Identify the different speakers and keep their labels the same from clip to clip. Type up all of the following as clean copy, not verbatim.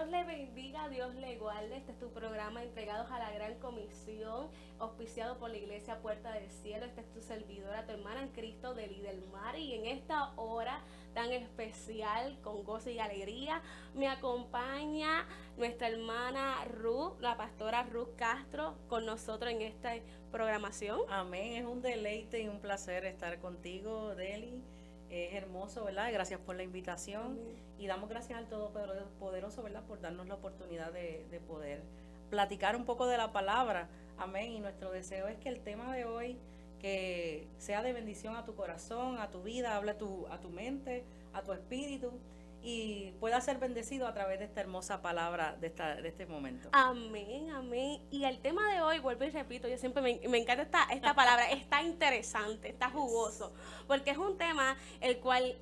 Speaker 1: Dios le bendiga, Dios le guarde. Este es tu programa Entregados a la Gran Comisión, auspiciado por la Iglesia Puerta del Cielo. Esta es tu servidora, tu hermana en Cristo, Deli del Mar. Y en esta hora tan especial, con gozo y alegría, me acompaña nuestra hermana Ruth, la pastora Ruth Castro, con nosotros en esta programación.
Speaker 2: Amén, es un deleite y un placer estar contigo, Deli. Es hermoso, ¿verdad? Gracias por la invitación.
Speaker 1: Amén.
Speaker 2: Y damos gracias al Todopoderoso, ¿verdad? Por darnos la oportunidad de poder platicar un poco de la palabra. Amén. Y nuestro deseo es que el tema de hoy que sea de bendición a tu corazón, a tu vida, hable a tu mente, a tu espíritu y pueda ser bendecido a través de esta hermosa palabra de este momento.
Speaker 1: Amén, amén. Y el tema de hoy, vuelvo y repito, yo siempre me encanta esta palabra, está interesante, está jugoso, porque es un tema el cual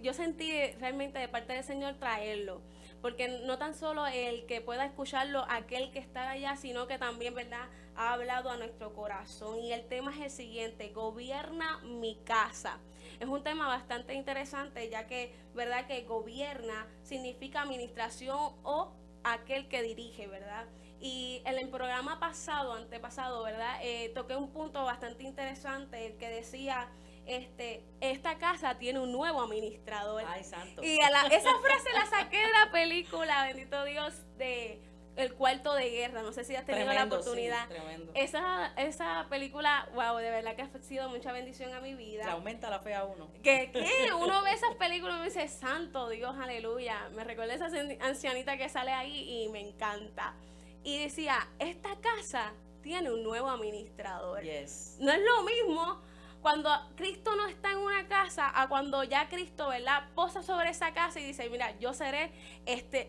Speaker 1: yo sentí realmente de parte del Señor traerlo, porque no tan solo el que pueda escucharlo aquel que está allá, sino que también, ¿verdad?, ha hablado a nuestro corazón. Y el tema es el siguiente: gobierna mi casa. Es un tema bastante interesante, ya que, ¿verdad?, que gobierna significa administración o aquel que dirige, ¿verdad? Y en el programa pasado, antepasado, ¿verdad? Toqué un punto bastante interesante, el que decía, esta casa tiene un nuevo administrador.
Speaker 2: Ay, santo.
Speaker 1: Y esa frase la saqué de la película, bendito Dios, de El Cuarto de Guerra. No sé si has tenido la
Speaker 2: Tremendo, sí,
Speaker 1: oportunidad.
Speaker 2: tremendo.
Speaker 1: Esa película, wow, de verdad que ha sido mucha bendición a mi vida.
Speaker 2: Le aumenta la fe a uno.
Speaker 1: Que uno ve esas películas y me dice, santo Dios, aleluya. Me recuerda esa ancianita que sale ahí y me encanta. Y decía, esta casa tiene un nuevo administrador.
Speaker 2: Yes.
Speaker 1: No es lo mismo cuando Cristo no está en una casa a cuando ya Cristo, ¿verdad?, posa sobre esa casa y dice, mira, yo seré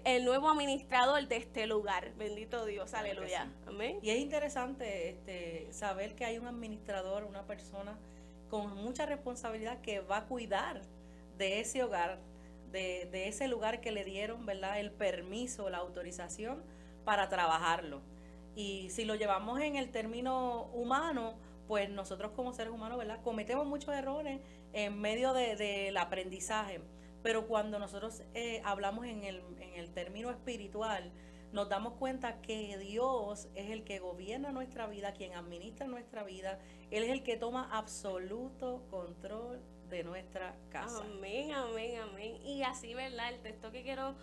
Speaker 1: el nuevo administrador de este lugar. Bendito Dios,
Speaker 2: Claro que
Speaker 1: aleluya.
Speaker 2: sí.
Speaker 1: Amén.
Speaker 2: Y es interesante saber que hay un administrador, una persona con mucha responsabilidad que va a cuidar de ese hogar, de ese lugar que le dieron, ¿verdad?, el permiso, la autorización para trabajarlo. Y si lo llevamos en el término humano, pues nosotros como seres humanos, ¿verdad?, cometemos muchos errores en medio del aprendizaje. Pero cuando nosotros hablamos en el término espiritual, nos damos cuenta que Dios es el que gobierna nuestra vida, quien administra nuestra vida. Él es el que toma absoluto control de nuestra casa.
Speaker 1: Amén, amén, amén. Y así, ¿verdad? El texto que quiero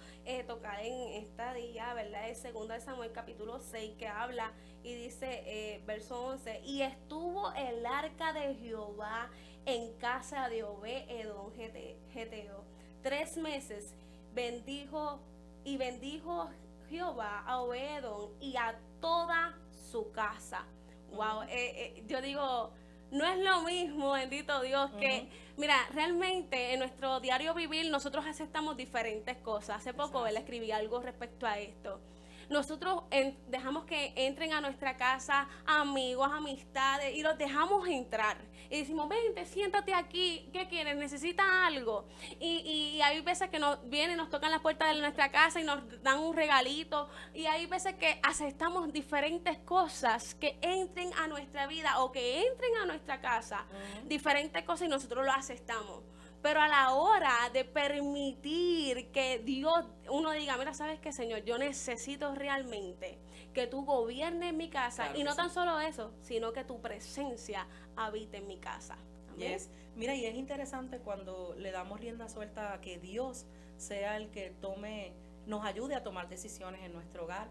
Speaker 1: tocar en esta día, ¿verdad? Es 2 de Samuel capítulo 6, que habla y dice, verso 11, y estuvo el arca de Jehová en casa de Obed-edom Geteo 3 meses. Bendijo Jehová a Obed-edom y a toda su casa. Wow, yo digo, no es lo mismo, bendito Dios, que, mira, realmente en nuestro diario vivir nosotros aceptamos diferentes cosas. Hace poco él escribí algo respecto a esto. Nosotros dejamos que entren a nuestra casa amigos, amistades, y los dejamos entrar. Y decimos, vente, siéntate aquí, ¿qué quieres? ¿Necesitas algo? Y hay veces que nos vienen, nos tocan las puertas de nuestra casa y nos dan un regalito. Y hay veces que aceptamos diferentes cosas que entren a nuestra vida o que entren a nuestra casa. Diferentes cosas y nosotros lo aceptamos. Pero a la hora de permitir que Dios, uno diga, mira, ¿sabes qué, Señor? Yo necesito realmente que tú gobiernes mi casa.
Speaker 2: Claro
Speaker 1: Y no
Speaker 2: que
Speaker 1: tan
Speaker 2: sí.
Speaker 1: solo eso, sino que tu presencia habite en mi casa. Amén.
Speaker 2: Yes. Mira, y es interesante cuando le damos rienda suelta a que Dios sea el que nos ayude a tomar decisiones en nuestro hogar.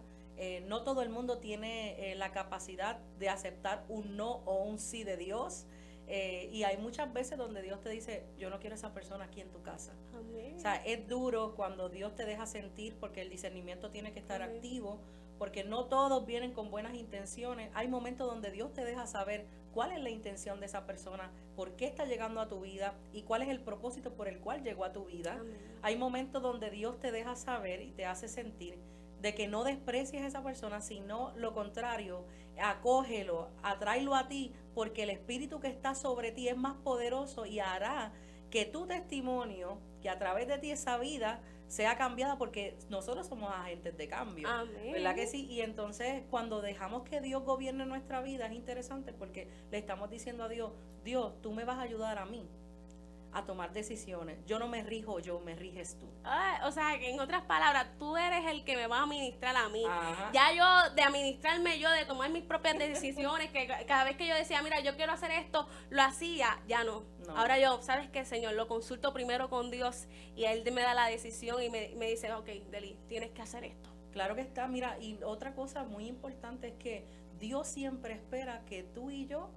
Speaker 2: No todo el mundo tiene la capacidad de aceptar un no o un sí de Dios. Y hay muchas veces donde Dios te dice, yo no quiero esa persona aquí en tu casa.
Speaker 1: Amén.
Speaker 2: O sea, es duro cuando Dios te deja sentir, porque el discernimiento tiene que estar
Speaker 1: Amén.
Speaker 2: activo, porque no todos vienen con buenas intenciones. Hay momentos donde Dios te deja saber cuál es la intención de esa persona, por qué está llegando a tu vida y cuál es el propósito por el cual llegó a tu vida.
Speaker 1: Amén.
Speaker 2: Hay momentos donde Dios te deja saber y te hace sentir de que no desprecies a esa persona, sino lo contrario, acógelo, atráelo a ti, porque el espíritu que está sobre ti es más poderoso y hará que tu testimonio, que a través de ti esa vida sea cambiada, porque nosotros somos agentes de cambio.
Speaker 1: Amén.
Speaker 2: ¿Verdad que sí? Y entonces cuando dejamos que Dios gobierne nuestra vida es interesante porque le estamos diciendo a Dios, Dios, tú me vas a ayudar a mí a tomar decisiones. Yo no me rijo yo, me riges tú.
Speaker 1: O sea, que en otras palabras, tú eres el que me va a administrar a mí.
Speaker 2: Ajá.
Speaker 1: Ya yo, de administrarme yo, de tomar mis propias decisiones, que cada vez que yo decía, mira, yo quiero hacer esto, lo hacía, ya no. Ahora yo, ¿sabes qué, Señor? Lo consulto primero con Dios y Él me da la decisión y me dice, ok, Deli, tienes que hacer esto.
Speaker 2: Claro que está, mira, y otra cosa muy importante es que Dios siempre espera que tú y yo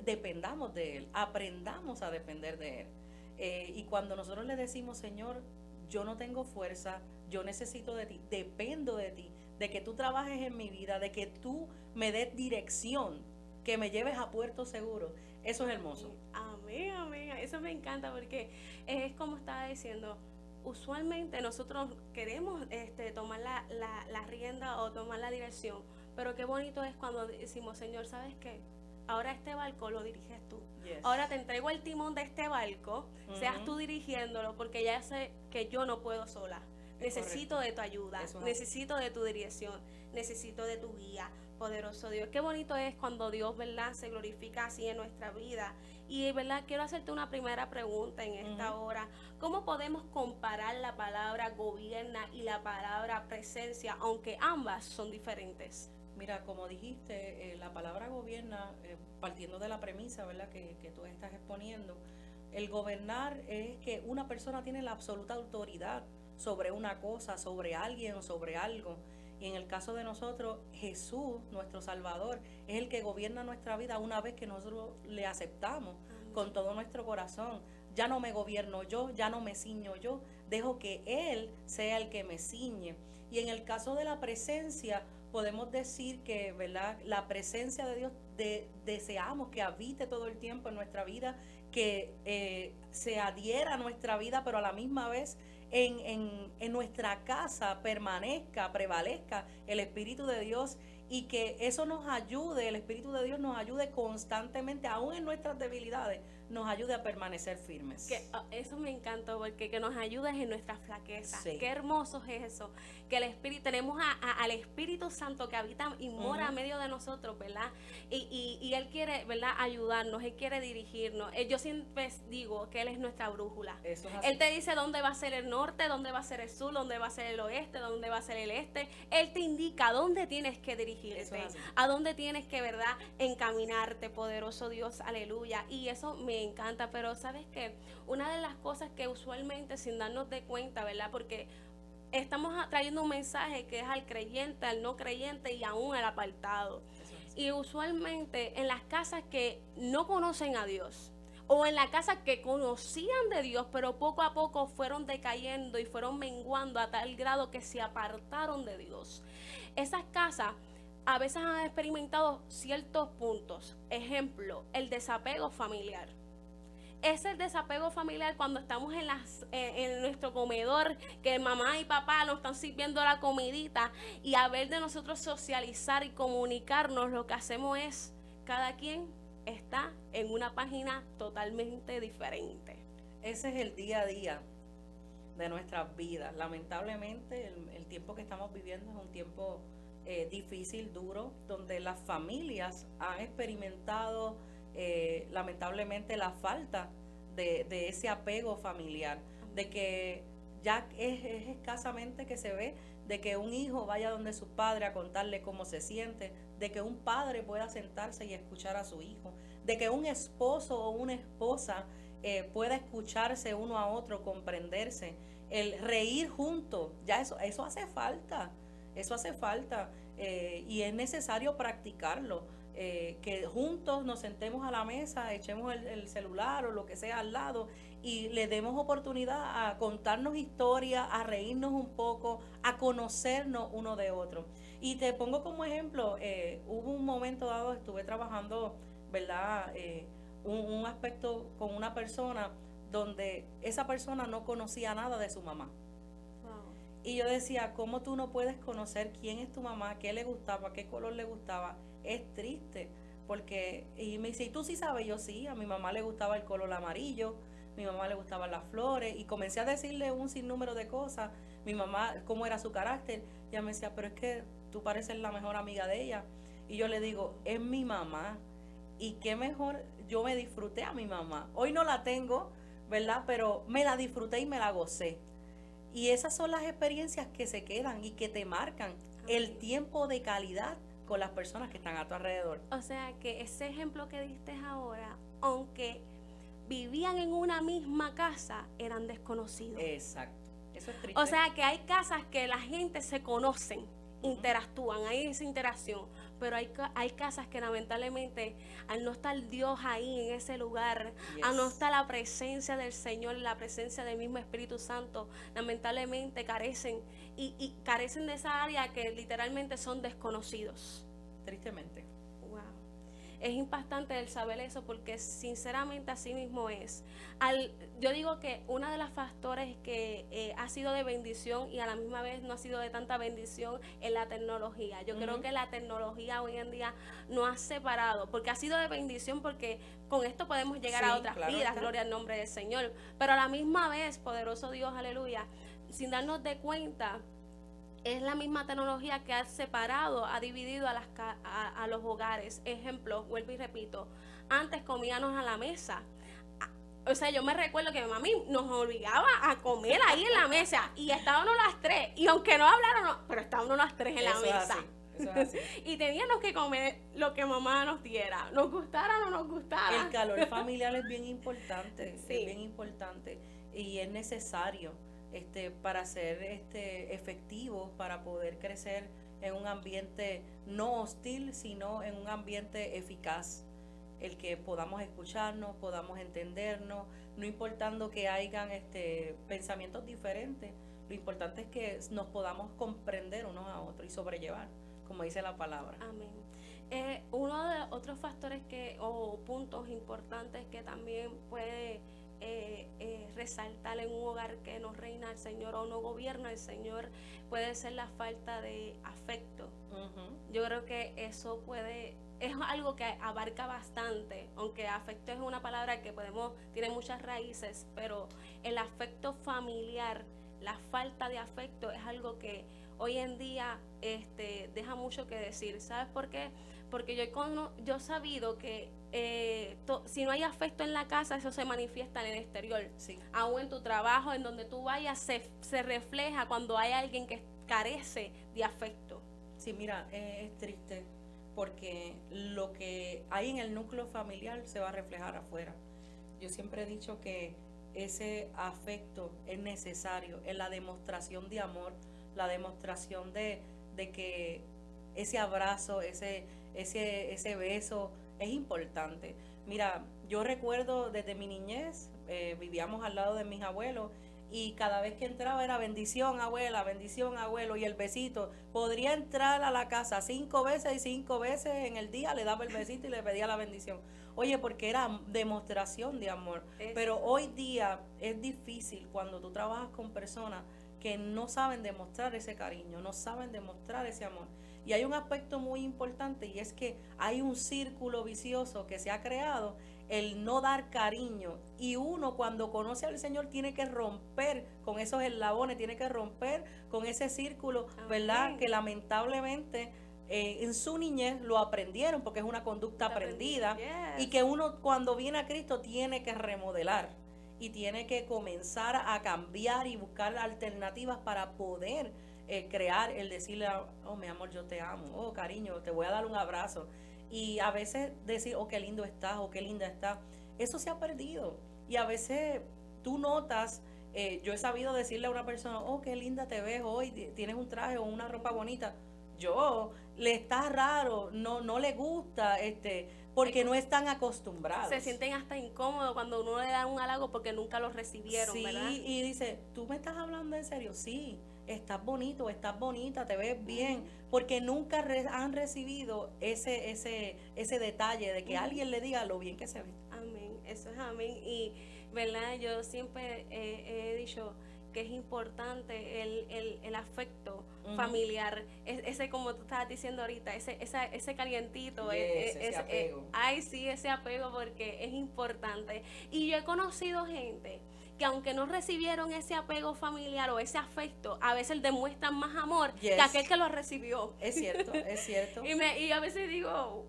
Speaker 2: dependamos de Él, aprendamos a depender de Él. Y cuando nosotros le decimos, Señor, yo no tengo fuerza, yo necesito de ti, dependo de ti, de que tú trabajes en mi vida, de que tú me des dirección, que me lleves a puerto seguro, eso es hermoso.
Speaker 1: Amén, amén, eso me encanta porque es como estaba diciendo, usualmente nosotros queremos tomar la rienda o tomar la dirección, pero qué bonito es cuando decimos, Señor, ¿sabes qué? Ahora este barco lo diriges tú.
Speaker 2: Yes.
Speaker 1: Ahora te entrego el timón de este barco, seas tú dirigiéndolo, porque ya sé que yo no puedo sola. Necesito de tu ayuda, necesito de tu dirección, necesito de tu guía, poderoso Dios. Qué bonito es cuando Dios, ¿verdad?, se glorifica así en nuestra vida. Y, ¿verdad?, quiero hacerte una primera pregunta en esta hora. ¿Cómo podemos comparar la palabra gobierna y la palabra presencia, aunque ambas son diferentes?
Speaker 2: Mira, como dijiste, la palabra gobierna, partiendo de la premisa, ¿verdad?, que tú estás exponiendo, el gobernar es que una persona tiene la absoluta autoridad sobre una cosa, sobre alguien o sobre algo. Y en el caso de nosotros, Jesús, nuestro Salvador, es el que gobierna nuestra vida una vez que nosotros le aceptamos con todo nuestro corazón. Ya no me gobierno yo, ya no me ciño yo, dejo que Él sea el que me ciñe. Y en el caso de la presencia, podemos decir que, ¿verdad?, la presencia de Dios deseamos que habite todo el tiempo en nuestra vida, que se adhiera a nuestra vida, pero a la misma vez en nuestra casa permanezca, prevalezca el Espíritu de Dios, y que eso nos ayude, el Espíritu de Dios nos ayude constantemente, aún en nuestras debilidades, nos ayude a permanecer firmes.
Speaker 1: Eso me encantó, porque que nos ayudes en nuestras flaquezas.
Speaker 2: Sí.
Speaker 1: Qué hermoso es eso, que el Espíritu, tenemos al Espíritu Santo que habita y mora a medio de nosotros, ¿verdad? Y Él quiere, ¿verdad?, ayudarnos, Él quiere dirigirnos. Yo siempre digo que Él es nuestra brújula.
Speaker 2: Eso es así.
Speaker 1: Él te dice dónde va a ser el norte, dónde va a ser el sur, dónde va a ser el oeste, dónde va a ser el este. Él te indica dónde tienes que dirigirte, a dónde tienes que, ¿verdad?, encaminarte, poderoso Dios, aleluya. Y eso me encanta, pero ¿sabes qué? Una de las cosas que usualmente, sin darnos de cuenta, ¿verdad?, porque estamos trayendo un mensaje que es al creyente, al no creyente y aún al apartado. Y usualmente en las casas que no conocen a Dios, o en la casa que conocían de Dios, pero poco a poco fueron decayendo y fueron menguando a tal grado que se apartaron de Dios, esas casas a veces han experimentado ciertos puntos. Ejemplo, el desapego familiar. Es el desapego familiar cuando estamos en nuestro comedor, que mamá y papá nos están sirviendo la comidita, y a ver de nosotros socializar y comunicarnos, lo que hacemos es, cada quien está en una página totalmente diferente.
Speaker 2: Ese es el día a día de nuestras vidas. Lamentablemente el tiempo que estamos viviendo es un tiempo difícil, duro, donde las familias han experimentado lamentablemente la falta de ese apego familiar, de que ya es escasamente que se ve de que un hijo vaya donde su padre a contarle cómo se siente, de que un padre pueda sentarse y escuchar a su hijo, de que un esposo o una esposa pueda escucharse uno a otro, comprenderse, el reír juntos. Ya eso hace falta, y es necesario practicarlo. Que juntos nos sentemos a la mesa, echemos el celular o lo que sea al lado y le demos oportunidad a contarnos historias, a reírnos un poco, a conocernos uno de otro. Y te pongo como ejemplo, hubo un momento dado, estuve trabajando, ¿verdad?, un aspecto con una persona donde esa persona no conocía nada de su mamá. Y yo decía, ¿cómo tú no puedes conocer quién es tu mamá, qué le gustaba, qué color le gustaba? Es triste, porque, y me dice, ¿y tú sí sabes? Yo sí, a mi mamá le gustaba el color amarillo, mi mamá le gustaban las flores, y comencé a decirle un sinnúmero de cosas, mi mamá, cómo era su carácter, y ella me decía, pero es que tú pareces la mejor amiga de ella, y yo le digo, es mi mamá, y qué mejor, yo me disfruté a mi mamá, hoy no la tengo, ¿verdad? Pero me la disfruté y me la gocé. Y esas son las experiencias que se quedan y que te marcan el tiempo de calidad con las personas que están a tu alrededor.
Speaker 1: O sea que ese ejemplo que diste ahora, aunque vivían en una misma casa, eran desconocidos.
Speaker 2: Exacto. Eso es triste.
Speaker 1: O sea que hay casas que la gente se conocen, interactúan, hay esa interacción, pero hay casas que lamentablemente al no estar Dios ahí en ese lugar, al no estar la presencia del Señor, la presencia del mismo Espíritu Santo, lamentablemente carecen y carecen de esa área que literalmente son desconocidos.
Speaker 2: Tristemente.
Speaker 1: Wow. Es impactante el saber eso porque sinceramente así mismo es. Yo digo que uno de los factores que ha sido de bendición y a la misma vez no ha sido de tanta bendición es la tecnología. Yo creo que la tecnología hoy en día nos ha separado porque ha sido de bendición porque con esto podemos llegar a otras vidas, gloria al nombre del Señor. Pero a la misma vez, poderoso Dios, aleluya, sin darnos de cuenta, es la misma tecnología que ha separado, ha dividido a los hogares. Ejemplo, vuelvo y repito, antes comíamos a la mesa. O sea, yo me recuerdo que mi mami nos obligaba a comer ahí en la mesa y estábamos las tres. Y aunque no hablaron, pero estábamos las tres en la mesa.
Speaker 2: Eso es así.
Speaker 1: Y teníamos que comer lo que mamá nos diera, nos gustara o no nos gustara.
Speaker 2: El calor familiar es bien importante,
Speaker 1: Sí.
Speaker 2: es bien importante y es necesario para ser efectivos, para poder crecer en un ambiente no hostil, sino en un ambiente eficaz. El que podamos escucharnos, podamos entendernos, no importando que hayan pensamientos diferentes, lo importante es que nos podamos comprender unos a otros y sobrellevar, como dice la palabra.
Speaker 1: Amén. Uno de los otros factores o puntos importantes que también puede resaltar en un hogar que no reina el Señor o no gobierna el Señor puede ser la falta de afecto. Yo creo que eso es algo que abarca bastante, aunque afecto es una palabra que tiene muchas raíces, pero el afecto familiar, la falta de afecto es algo que hoy en día deja mucho que decir. ¿Sabes por qué? Porque yo he sabido que si no hay afecto en la casa, eso se manifiesta en el exterior.
Speaker 2: Sí.
Speaker 1: Aún en tu trabajo, en donde tú vayas, se refleja cuando hay alguien que carece de afecto.
Speaker 2: Sí, mira, es triste porque lo que hay en el núcleo familiar se va a reflejar afuera. Yo siempre he dicho que ese afecto es necesario en la demostración de amor, la demostración de que ese abrazo, ese beso es importante. Mira, yo recuerdo desde mi niñez, vivíamos al lado de mis abuelos y cada vez que entraba era bendición abuela, bendición abuelo y el besito. Podría entrar a la casa 5 veces y 5 veces en el día le daba el besito y le pedía la bendición. Oye, porque era demostración de amor. Pero hoy día es difícil cuando tú trabajas con personas que no saben demostrar ese cariño, no saben demostrar ese amor. Y hay un aspecto muy importante y es que hay un círculo vicioso que se ha creado, el no dar cariño. Y uno cuando conoce al Señor tiene que romper con esos eslabones, tiene que romper con ese círculo, ¿verdad? Que lamentablemente en su niñez lo aprendieron porque es una conducta aprendida. Y que uno cuando viene a Cristo tiene que remodelar y tiene que comenzar a cambiar y buscar alternativas para poder crear el decirle, oh mi amor, yo te amo, oh cariño, te voy a dar un abrazo. Y a veces decir, oh qué lindo estás, oh qué linda estás, eso se ha perdido. Y a veces tú notas, yo he sabido decirle a una persona, oh qué linda te ves hoy, tienes un traje o una ropa bonita. Le está raro, no le gusta, porque no están acostumbrados.
Speaker 1: Se sienten hasta incómodos cuando uno le da un halago porque nunca lo recibieron,
Speaker 2: sí,
Speaker 1: ¿verdad?
Speaker 2: Y dice, ¿tú me estás hablando en serio? Sí, estás bonito, estás bonita, te ves bien, porque nunca han recibido ese detalle de que alguien le diga lo bien que se ve.
Speaker 1: Amén, eso es amén. Y, ¿verdad? Yo siempre he dicho que es importante el afecto familiar, ese como tú estabas diciendo ahorita, ese calientito,
Speaker 2: Ese apego.
Speaker 1: Ay, sí, ese apego porque es importante. Y yo he conocido gente que aunque no recibieron ese apego familiar o ese afecto, a veces demuestran más amor que aquel que lo recibió.
Speaker 2: Es cierto, es cierto.
Speaker 1: Y a veces digo,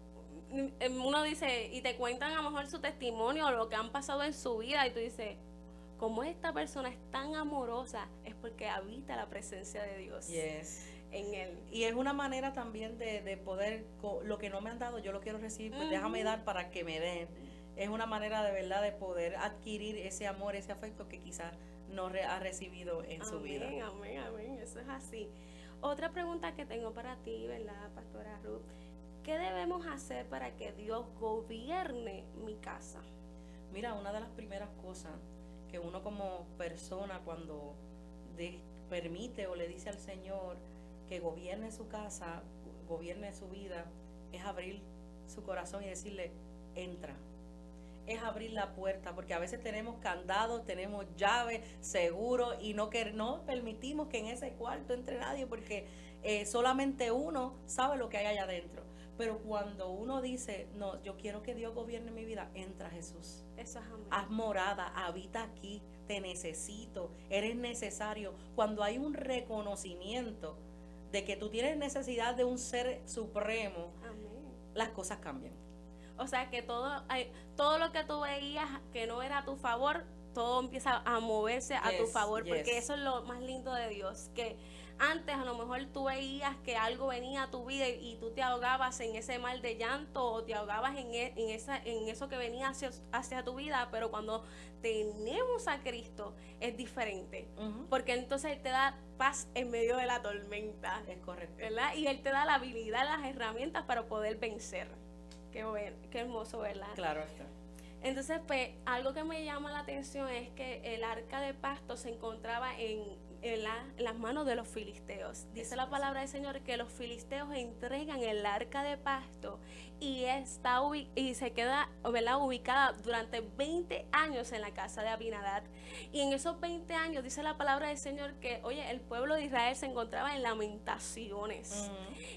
Speaker 1: uno dice, y te cuentan a lo mejor su testimonio o lo que han pasado en su vida, y tú dices, como esta persona es tan amorosa, es porque habita la presencia de Dios
Speaker 2: Yes.
Speaker 1: en él.
Speaker 2: Y es una manera también de poder, lo que no me han dado, yo lo quiero recibir, pues déjame dar para que me den. Es una manera de verdad de poder adquirir ese amor, ese afecto que quizás no ha recibido en su vida.
Speaker 1: Amén, amén, eso es así. Otra pregunta que tengo para ti, ¿verdad, Pastora Ruth? ¿Qué debemos hacer para que Dios gobierne mi casa?
Speaker 2: Mira, una de las primeras cosas que uno como persona cuando permite o le dice al Señor que gobierne su casa, gobierne su vida, es abrir su corazón y decirle, entra. Es abrir la puerta, porque a veces tenemos candados, tenemos llaves, seguro, y no permitimos que en ese cuarto entre nadie, porque solamente uno sabe lo que hay allá adentro. Pero cuando uno dice, no, yo quiero que Dios gobierne mi vida, entra Jesús.
Speaker 1: Eso es amén.
Speaker 2: Haz morada, habita aquí, te necesito, eres necesario. Cuando hay un reconocimiento de que tú tienes necesidad de un ser supremo,
Speaker 1: Amén.
Speaker 2: las cosas cambian.
Speaker 1: O sea que todo lo que tú veías que no era a tu favor, todo empieza a moverse a tu favor, porque eso es lo más lindo de Dios, que antes a lo mejor tú veías que algo venía a tu vida y tú te ahogabas en ese mal de llanto o te ahogabas en eso que venía hacia tu vida, pero cuando tenemos a Cristo es diferente, porque entonces Él te da paz en medio de la tormenta.
Speaker 2: Es correcto.
Speaker 1: ¿Verdad? Y Él te da la habilidad, las herramientas para poder vencer. Qué hermoso, ¿verdad?
Speaker 2: Claro está.
Speaker 1: Entonces, pues, algo que me llama la atención es que el arca de pacto se encontraba en las manos de los filisteos. Dice la palabra del Señor que los filisteos entregan el arca de pacto y se queda, ¿verdad?, ubicada durante 20 años en la casa de Abinadab. Y en esos 20 años dice la palabra del Señor que, oye, el pueblo de Israel se encontraba en lamentaciones.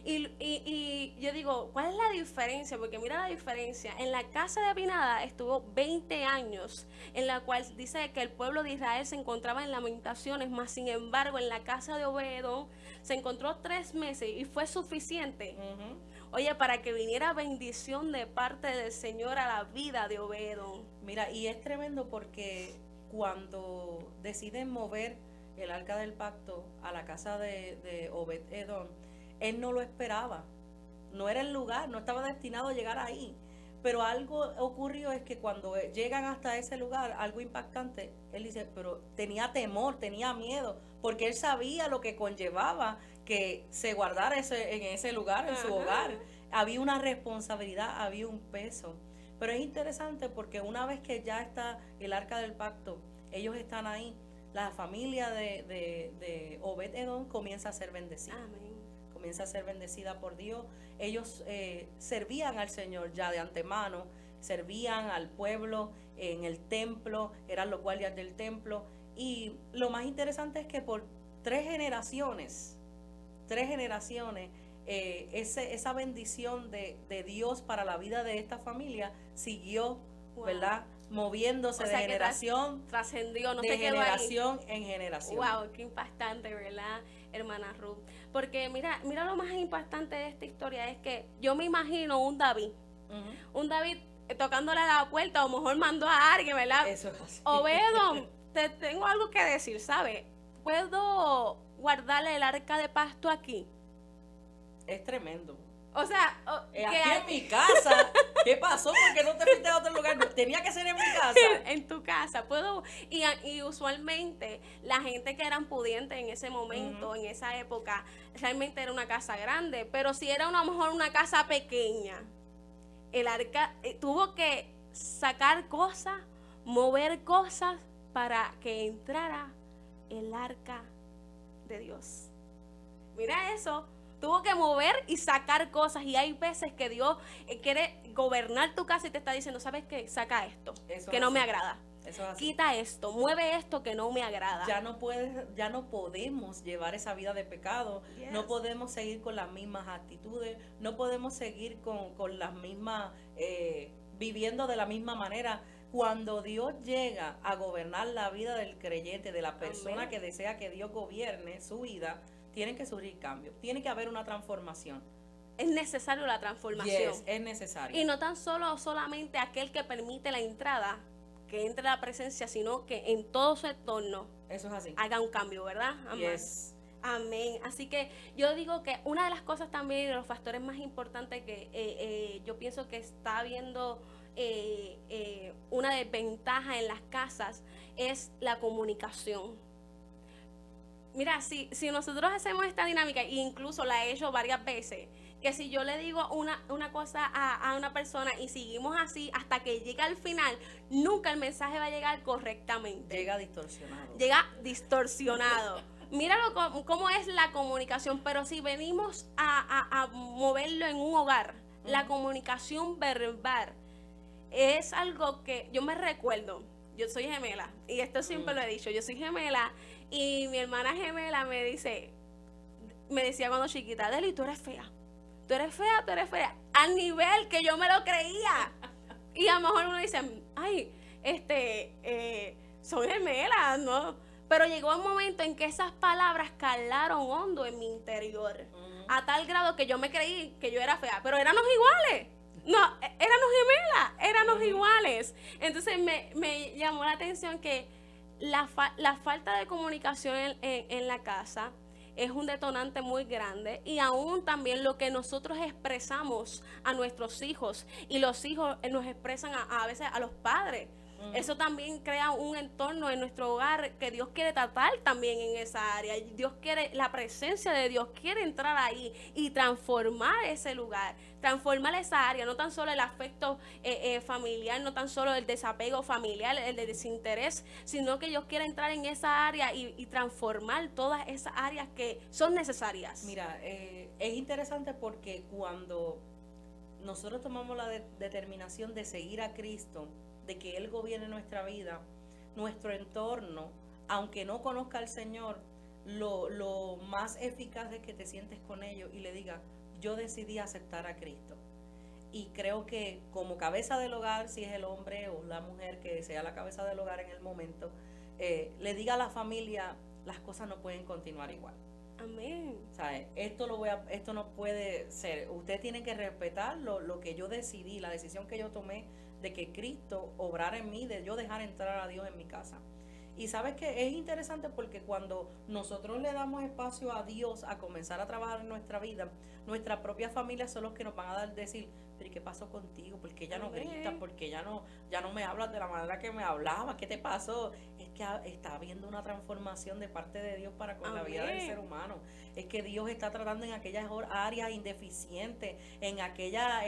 Speaker 1: Y yo digo, ¿cuál es la diferencia? Porque mira la diferencia. En la casa de Abinadab estuvo 20 años, en la cual dice que el pueblo de Israel se encontraba en lamentaciones, más sin embargo en la casa de Obed-edom se encontró 3 meses y fue suficiente. Oye, para que viniera bendición de parte del Señor a la vida de Obed-edom.
Speaker 2: Mira, y es tremendo porque cuando deciden mover el arca del pacto a la casa de Obed-edom, él no lo esperaba, no era el lugar, no estaba destinado a llegar ahí. Pero algo ocurrió, es que cuando llegan hasta ese lugar, algo impactante, él dice, pero tenía temor, tenía miedo, porque él sabía lo que conllevaba que se guardara en ese lugar, en su hogar. Había una responsabilidad, había un peso. Pero es interesante porque una vez que ya está el arca del pacto, ellos están ahí, la familia de Obed-edom comienza a ser bendecida.
Speaker 1: Amén.
Speaker 2: Comienza a ser bendecida por Dios. Ellos servían al Señor ya de antemano, servían al pueblo en el templo, eran los guardias del templo. Y lo más interesante es que por 3 generaciones, esa bendición de Dios para la vida de esta familia siguió, ¿verdad?, moviéndose, o sea, de generación,
Speaker 1: trascendió, no
Speaker 2: de
Speaker 1: se quedó
Speaker 2: generación
Speaker 1: ahí.
Speaker 2: En generación.
Speaker 1: Wow, qué impactante, ¿verdad, hermana Ruth? Porque mira lo más impactante de esta historia es que yo me imagino un David tocándole a la puerta, o mejor mandó a alguien, ¿verdad?
Speaker 2: Eso es así.
Speaker 1: Obed-edom, te tengo algo que decir, ¿sabes? ¿Puedo guardarle el arca de pacto aquí?
Speaker 2: Es tremendo.
Speaker 1: O sea,
Speaker 2: aquí en mi casa. ¿Qué pasó? ¿Por qué no te fuiste a otro lugar? Tenía que ser en mi casa.
Speaker 1: En tu casa. Y usualmente la gente que eran pudientes en ese momento, en esa época, realmente era una casa grande. Pero si era a lo mejor una casa pequeña, el arca tuvo que sacar cosas, mover cosas para que entrara el arca de Dios. Mira eso. Tuvo que mover y sacar cosas. Y hay veces que Dios quiere gobernar tu casa y te está diciendo, ¿sabes qué? Saca esto, eso que no me agrada.
Speaker 2: Eso es así.
Speaker 1: Quita esto, mueve esto que no me agrada.
Speaker 2: Ya no podemos llevar esa vida de pecado. Yes. No podemos seguir con las mismas actitudes. No podemos seguir con las mismas, viviendo de la misma manera. Cuando Dios llega a gobernar la vida del creyente, de la persona Amén. Que desea que Dios gobierne su vida, tienen que surgir cambios, tiene que haber una transformación.
Speaker 1: Es necesario la transformación.
Speaker 2: Yes, es necesario.
Speaker 1: Y no tan solamente aquel que permite la entrada, que entre la presencia, sino que en todo su entorno
Speaker 2: Eso es así.
Speaker 1: haga un cambio, ¿verdad? Amén.
Speaker 2: Yes.
Speaker 1: Amén. Así que yo digo que una de las cosas también, de los factores más importantes que yo pienso que está habiendo una desventaja en las casas es la comunicación. Mira, si nosotros hacemos esta dinámica, e incluso la he hecho varias veces, que si yo le digo una cosa a una persona y seguimos así hasta que llega al final, nunca el mensaje va a llegar correctamente.
Speaker 2: Llega distorsionado.
Speaker 1: Llega distorsionado. Míralo cómo es la comunicación, pero si venimos a moverlo en un hogar, la comunicación verbal es algo que yo me recuerdo. Yo soy gemela y esto siempre lo he dicho, yo soy gemela y mi hermana gemela me decía cuando chiquita, Deli, tú eres fea, tú eres fea, tú eres fea, al nivel que yo me lo creía. Y a lo mejor uno dice, ay, son gemelas, ¿no? Pero llegó un momento en que esas palabras calaron hondo en mi interior, a tal grado que yo me creí que yo era fea, pero éramos iguales. No, éramos gemelas, éramos iguales. Entonces me llamó la atención que la falta de comunicación en la casa es un detonante muy grande, y aún también lo que nosotros expresamos a nuestros hijos, y los hijos nos expresan a veces a los padres. Eso también crea un entorno en nuestro hogar que Dios quiere tratar también en esa área. Dios quiere, la presencia de Dios quiere entrar ahí y transformar ese lugar, transformar esa área, no tan solo el afecto familiar, no tan solo el desapego familiar, el de desinterés, sino que Dios quiere entrar en esa área y transformar todas esas áreas que son necesarias.
Speaker 2: Mira, es interesante porque cuando nosotros tomamos la determinación de seguir a Cristo, de que Él gobierne nuestra vida, nuestro entorno, aunque no conozca al Señor, lo más eficaz es que te sientes con ellos y le digas, yo decidí aceptar a Cristo. Y creo que como cabeza del hogar, si es el hombre o la mujer que sea la cabeza del hogar en el momento, le diga a la familia, las cosas no pueden continuar igual.
Speaker 1: Amén.
Speaker 2: ¿Sabe? Esto no puede ser. Ustedes tienen que respetar lo que yo decidí, la decisión que yo tomé de que Cristo obrara en mí, de yo dejar entrar a Dios en mi casa. Y sabes que es interesante porque cuando nosotros le damos espacio a Dios a comenzar a trabajar en nuestra vida, nuestra propia familia son los que nos van a decir, pero ¿qué pasó contigo? ¿Por qué ya no gritas? ¿Por qué ya no me hablas de la manera que me hablabas? ¿Qué te pasó? Es que está habiendo una transformación de parte de Dios para con la vida del ser humano. Es que Dios está tratando en aquellas áreas indeficientes, en aquella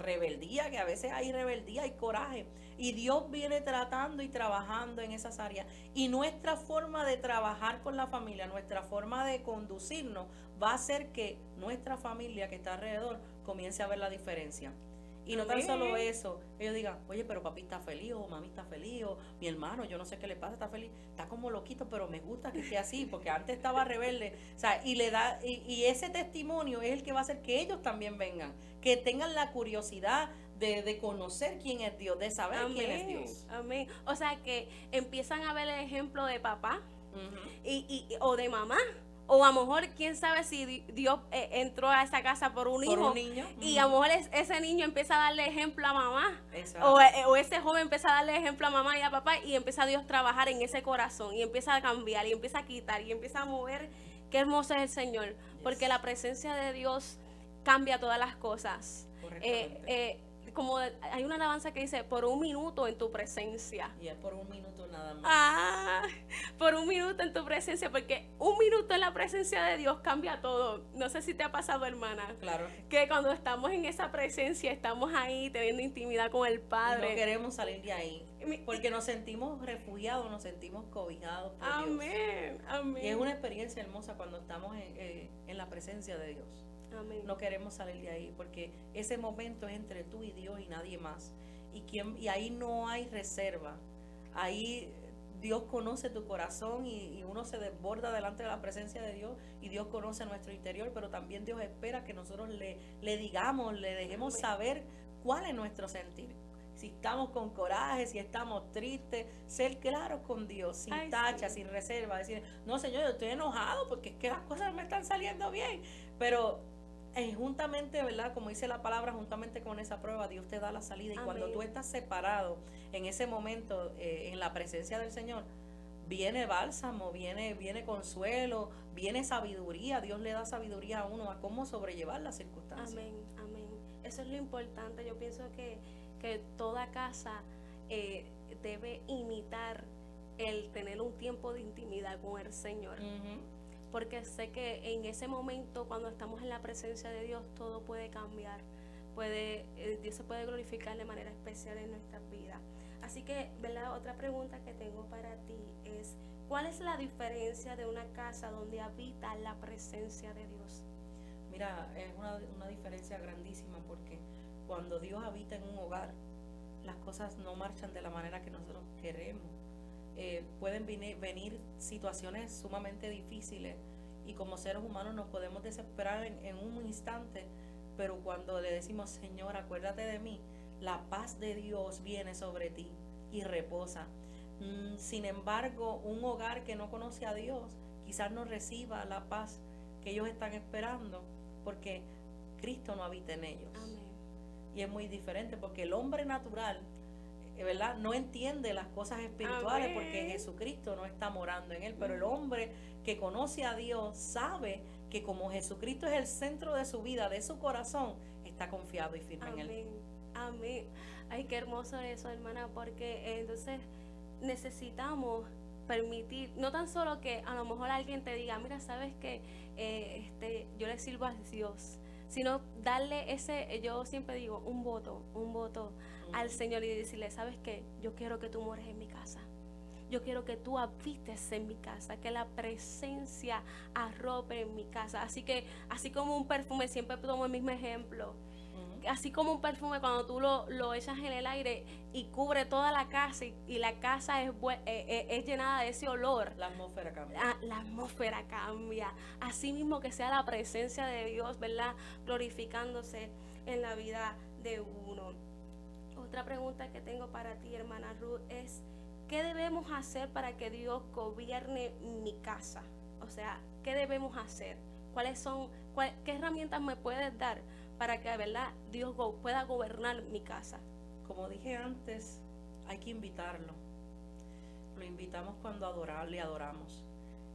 Speaker 2: rebeldía, que a veces hay rebeldía y coraje. Y Dios viene tratando y trabajando en esas áreas. Y nuestra forma de trabajar con la familia, nuestra forma de conducirnos, va a hacer que nuestra familia que está alrededor comience a ver la diferencia. Y no tan solo eso, ellos digan, oye, pero papi está feliz, o mami está feliz, o mi hermano, yo no sé qué le pasa, está feliz, está como loquito, pero me gusta que esté así, porque antes estaba rebelde. O sea, y ese testimonio es el que va a hacer que ellos también vengan, que tengan la curiosidad de conocer quién es Dios, de saber quién es Dios.
Speaker 1: Amén. O sea, que empiezan a ver el ejemplo de papá o de mamá. O a lo mejor, quién sabe si Dios entró a esa casa por un hijo.
Speaker 2: Un niño.
Speaker 1: Y a lo mejor ese niño empieza a darle ejemplo a mamá.
Speaker 2: Exacto.
Speaker 1: O ese joven empieza a darle ejemplo a mamá y a papá. Y empieza Dios a trabajar en ese corazón. Y empieza a cambiar. Y empieza a quitar. Y empieza a mover. Qué hermoso es el Señor. Porque la presencia de Dios cambia todas las cosas. Como hay una alabanza que dice, por un minuto en tu presencia.
Speaker 2: Y es por un minuto nada más.
Speaker 1: Por un minuto en tu presencia, porque un minuto en la presencia de Dios cambia todo. No sé si te ha pasado, hermana.
Speaker 2: Claro.
Speaker 1: Que cuando estamos en esa presencia, estamos ahí teniendo intimidad con el Padre.
Speaker 2: Y no queremos salir de ahí. Porque nos sentimos refugiados, nos sentimos cobijados por
Speaker 1: amén,
Speaker 2: Dios.
Speaker 1: Amén.
Speaker 2: Y es una experiencia hermosa cuando estamos en la presencia de Dios.
Speaker 1: Amén.
Speaker 2: No queremos salir de ahí porque ese momento es entre tú y Dios y nadie más. Y ahí no hay reserva. Ahí Dios conoce tu corazón y uno se desborda delante de la presencia de Dios, y Dios conoce nuestro interior, pero también Dios espera que nosotros le digamos, le dejemos saber cuál es nuestro sentir. Si estamos con coraje, si estamos tristes, ser claros con Dios, sin tacha, sin reserva, decir, no, Señor, yo estoy enojado porque es que las cosas no me están saliendo bien, pero juntamente, ¿verdad? Como dice la palabra, juntamente con esa prueba, Dios te da la salida. Y
Speaker 1: Amén.
Speaker 2: cuando tú estás separado en ese momento, en la presencia del Señor, viene bálsamo, viene consuelo, viene sabiduría. Dios le da sabiduría a uno a cómo sobrellevar las circunstancias.
Speaker 1: Amén, amén. Eso es lo importante. Yo pienso que toda casa debe imitar el tener un tiempo de intimidad con el Señor. Porque sé que en ese momento, cuando estamos en la presencia de Dios, todo puede cambiar. Dios se puede glorificar de manera especial en nuestras vidas. Así que, ¿verdad? Otra pregunta que tengo para ti es, ¿cuál es la diferencia de una casa donde habita la presencia de Dios?
Speaker 2: Mira, es una diferencia grandísima, porque cuando Dios habita en un hogar, las cosas no marchan de la manera que nosotros queremos. Pueden venir situaciones sumamente difíciles, y como seres humanos nos podemos desesperar en un instante, pero cuando le decimos, Señor, acuérdate de mí, la paz de Dios viene sobre ti y reposa. Sin embargo, un hogar que no conoce a Dios quizás no reciba la paz que ellos están esperando, porque Cristo no habita en ellos.
Speaker 1: Amén.
Speaker 2: Y es muy diferente, porque el hombre natural, ¿verdad?, no entiende las cosas espirituales. Amén. Porque Jesucristo no está morando en él. Pero el hombre que conoce a Dios sabe que como Jesucristo es el centro de su vida, de su corazón, está confiado y firme. Amén.
Speaker 1: En él. Amén. Ay, qué hermoso eso, hermana, porque entonces necesitamos permitir, no tan solo que a lo mejor alguien te diga, mira, sabes que yo le sirvo a Dios, sino darle yo siempre digo, un voto al Señor, y decirle, sabes que yo quiero que tú mores en mi casa. Yo quiero que tú habites en mi casa, que la presencia arrope en mi casa. Así que, así como un perfume, siempre tomo el mismo ejemplo. Así como un perfume, cuando tú lo echas en el aire y cubre toda la casa, y la casa es llenada de ese olor,
Speaker 2: la atmósfera cambia.
Speaker 1: La atmósfera cambia. Así mismo que sea la presencia de Dios, ¿verdad?, glorificándose en la vida de uno. Otra pregunta que tengo para ti, hermana Ruth, es ¿qué debemos hacer para que Dios gobierne mi casa? O sea, ¿qué debemos hacer? ¿Qué herramientas me puedes dar para que, ¿verdad?, Dios pueda gobernar mi casa?
Speaker 2: Como dije antes, hay que invitarlo. Lo invitamos cuando le adoramos.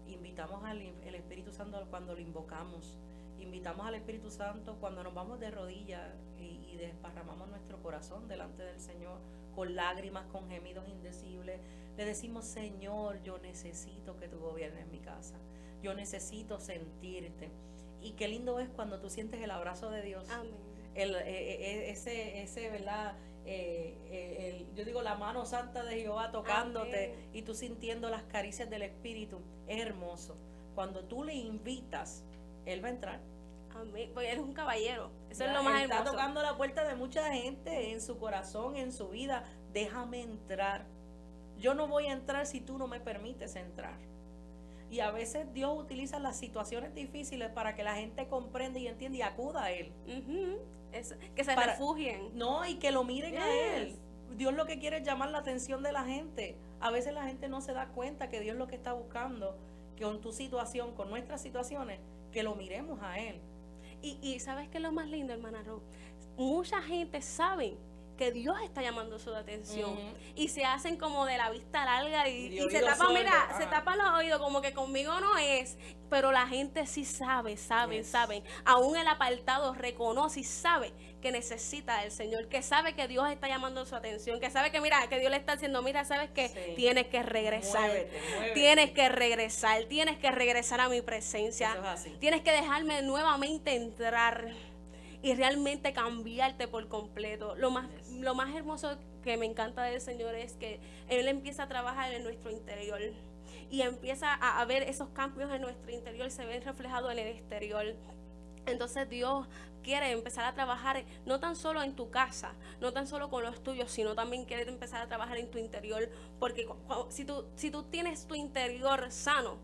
Speaker 2: Invitamos al Espíritu Santo cuando lo invocamos. Invitamos al Espíritu Santo cuando nos vamos de rodillas y desparramamos nuestro corazón delante del Señor, con lágrimas, con gemidos indecibles. Le decimos, Señor, yo necesito que tú gobiernes mi casa. Yo necesito sentirte. Y qué lindo es cuando tú sientes el abrazo de Dios.
Speaker 1: Amén.
Speaker 2: Ese, ¿verdad? Yo digo, la mano santa de Jehová tocándote. Amén. Y tú sintiendo las caricias del Espíritu. Es hermoso. Cuando tú le invitas, Él va a entrar.
Speaker 1: Amén. Porque Él es un caballero. Eso es lo más hermoso.
Speaker 2: Está tocando la puerta de mucha gente en su corazón, en su vida. Déjame entrar. Yo no voy a entrar si tú no me permites entrar. Y a veces Dios utiliza las situaciones difíciles para que la gente comprenda y entienda y acuda a Él.
Speaker 1: Que se refugien.
Speaker 2: No, y que lo miren a Él. Dios lo que quiere es llamar la atención de la gente. A veces la gente no se da cuenta que Dios lo que está buscando, que con tu situación, con nuestras situaciones, que lo miremos a Él.
Speaker 1: Y ¿sabes qué es lo más lindo, hermana Ruth? Mucha gente sabe que Dios está llamando su atención, y se hacen como de la vista larga y se tapan, se tapan los oídos como que conmigo no es, pero la gente sí saben. Aún el apartado reconoce y sabe que necesita del Señor, que sabe que Dios está llamando su atención, que sabe que que Dios le está diciendo, mira, sabes que tienes que regresar, muévete. Tienes que regresar a mi presencia, tienes que dejarme nuevamente entrar y realmente cambiarte por completo. Lo más hermoso que me encanta del Señor es que Él empieza a trabajar en nuestro interior y empieza a ver esos cambios en nuestro interior, se ven reflejados en el exterior. Entonces Dios quiere empezar a trabajar no tan solo en tu casa, no tan solo con los tuyos, sino también quiere empezar a trabajar en tu interior, porque si tú tienes tu interior sano,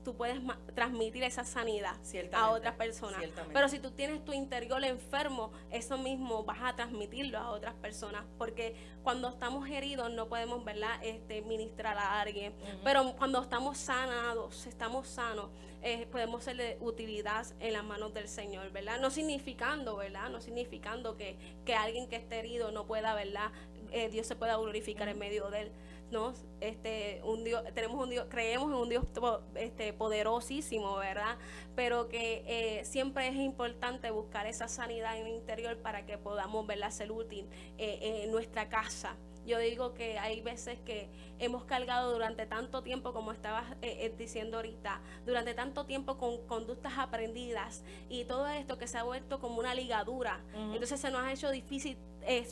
Speaker 1: tú puedes transmitir esa sanidad
Speaker 2: Ciertamente,
Speaker 1: a otras personas.
Speaker 2: ciertamente.
Speaker 1: Pero si tú tienes tu interior enfermo, eso mismo vas a transmitirlo a otras personas, porque cuando estamos heridos no podemos, ¿verdad?, ministrar a alguien. Pero cuando estamos sanados, estamos sanos, podemos ser de utilidad en las manos del Señor, ¿verdad? No significando, ¿verdad? No significando que alguien que esté herido no pueda, ¿verdad? Dios se pueda glorificar en medio de él, ¿no? Un Dios, tenemos un Dios, creemos en un Dios poderosísimo, ¿verdad? Pero que siempre es importante buscar esa sanidad en el interior para que podamos, ¿verdad?, ser útil en nuestra casa. Yo digo que hay veces que hemos cargado durante tanto tiempo, como estabas diciendo ahorita, durante tanto tiempo con conductas aprendidas y todo esto que se ha vuelto como una ligadura. Entonces se nos ha hecho difícil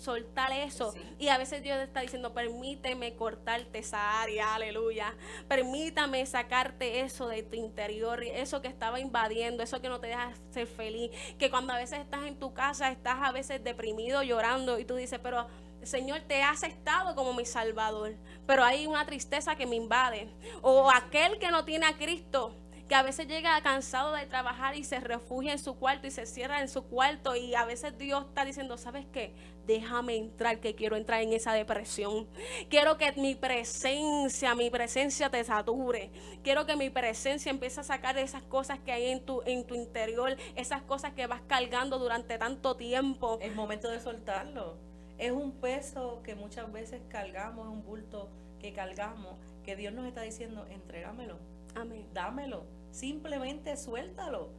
Speaker 1: soltar eso. Sí. Y a veces Dios está diciendo, permíteme cortarte esa área, aleluya. Permítame sacarte eso de tu interior, eso que estaba invadiendo, eso que no te deja ser feliz. Que cuando a veces estás en tu casa, estás a veces deprimido, llorando, y tú dices, pero Señor, te has aceptado como mi Salvador, pero hay una tristeza que me invade. O aquel que no tiene a Cristo, que a veces llega cansado de trabajar y se refugia en su cuarto y se cierra en su cuarto, y a veces Dios está diciendo, ¿sabes qué? Déjame entrar, que quiero entrar en esa depresión. Quiero que mi presencia te sature. Quiero que mi presencia empiece a sacar esas cosas que hay en tu interior, esas cosas que vas cargando durante tanto tiempo.
Speaker 2: Es momento de soltarlo. Es un peso que muchas veces cargamos, es un bulto que cargamos, que Dios nos está diciendo, entrégamelo.
Speaker 1: Amén.
Speaker 2: Dámelo. Simplemente suéltalo.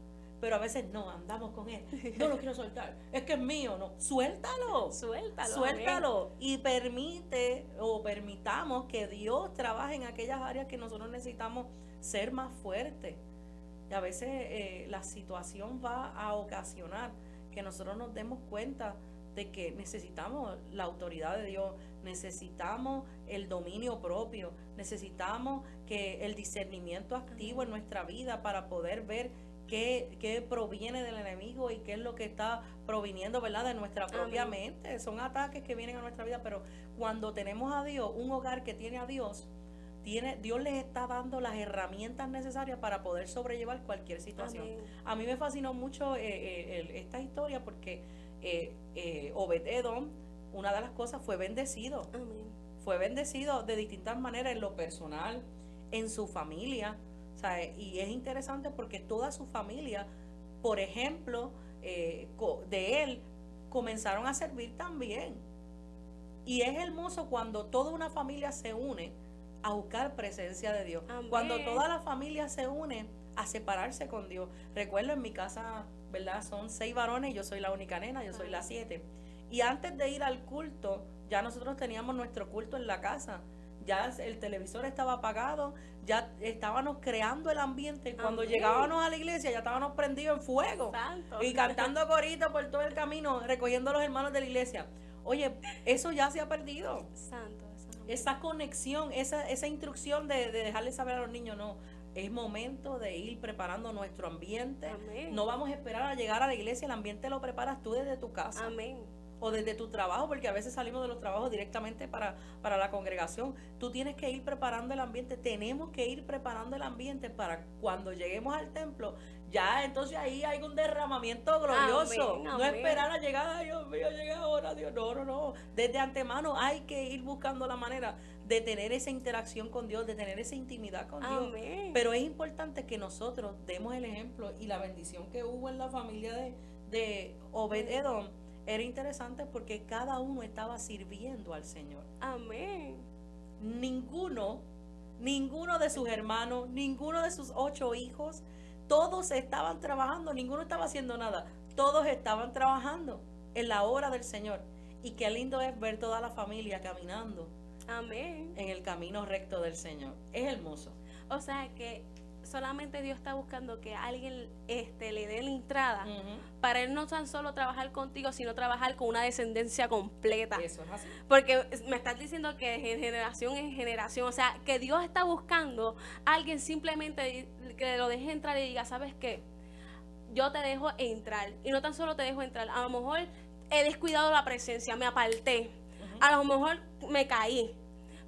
Speaker 2: Pero a veces no, andamos con él. No lo quiero soltar. Es que es mío. No, suéltalo. Suéltalo. Amén. Y permitamos que Dios trabaje en aquellas áreas que nosotros necesitamos ser más fuertes. Y a veces la situación va a ocasionar que nosotros nos demos cuenta de que necesitamos la autoridad de Dios, necesitamos el dominio propio, necesitamos que el discernimiento activo en nuestra vida para poder ver qué proviene del enemigo y qué es lo que está proviniendo, ¿verdad?, de nuestra propia mente. Son ataques que vienen a nuestra vida, pero cuando tenemos a Dios, un hogar que tiene a Dios, Dios les está dando las herramientas necesarias para poder sobrellevar cualquier situación. Amén. A mí me fascinó mucho esta historia porque Obed-Edom, una de las cosas, fue bendecido. Amén. Fue bendecido de distintas maneras, en lo personal, en su familia. O sea, y es interesante porque toda su familia, por ejemplo, de él, comenzaron a servir también. Y es hermoso cuando toda una familia se une a buscar presencia de Dios. Amén. Cuando toda la familia se une a separarse con Dios. Recuerdo en mi casa, ¿verdad? Son 6 varones y yo soy la única nena, yo soy la 7. Y antes de ir al culto, ya nosotros teníamos nuestro culto en la casa. Ya el televisor estaba apagado, ya estábamos creando el ambiente. Y cuando llegábamos a la iglesia, ya estábamos prendidos en fuego. Santo. Y cantando coritos por todo el camino, recogiendo a los hermanos de la iglesia. Oye, eso ya se ha perdido.
Speaker 1: Santo.
Speaker 2: Esa conexión, esa instrucción de dejarle saber a los niños, no. Es momento de ir preparando nuestro ambiente. Amén. No vamos a esperar a llegar a la iglesia, el ambiente lo preparas tú desde tu casa.
Speaker 1: Amén.
Speaker 2: O desde tu trabajo, porque a veces salimos de los trabajos directamente para la congregación. Tú tienes que ir preparando el ambiente, tenemos que ir preparando el ambiente para cuando lleguemos al templo, ya entonces ahí hay un derramamiento glorioso. Amén, no esperar a llegar, ay Dios mío, llega ahora, Dios. No. Desde antemano hay que ir buscando la manera de tener esa interacción con Dios, de tener esa intimidad con Dios. Pero es importante que nosotros demos el ejemplo, y la bendición que hubo en la familia de Obed-Edom era interesante porque cada uno estaba sirviendo al Señor.
Speaker 1: Amén.
Speaker 2: Ninguno de sus hermanos, ninguno de sus 8 hijos, todos estaban trabajando, ninguno estaba haciendo nada. Todos estaban trabajando en la obra del Señor. Y qué lindo es ver toda la familia caminando.
Speaker 1: Amén.
Speaker 2: En el camino recto del Señor. Es hermoso.
Speaker 1: O sea que solamente Dios está buscando que alguien le dé la entrada para él no tan solo trabajar contigo, sino trabajar con una descendencia completa.
Speaker 2: Eso es así.
Speaker 1: Porque me estás diciendo que de generación en generación, o sea, que Dios está buscando a alguien simplemente que lo deje entrar y diga, ¿sabes qué? Yo te dejo entrar. Y no tan solo te dejo entrar, a lo mejor he descuidado la presencia, me aparté, a lo mejor me caí,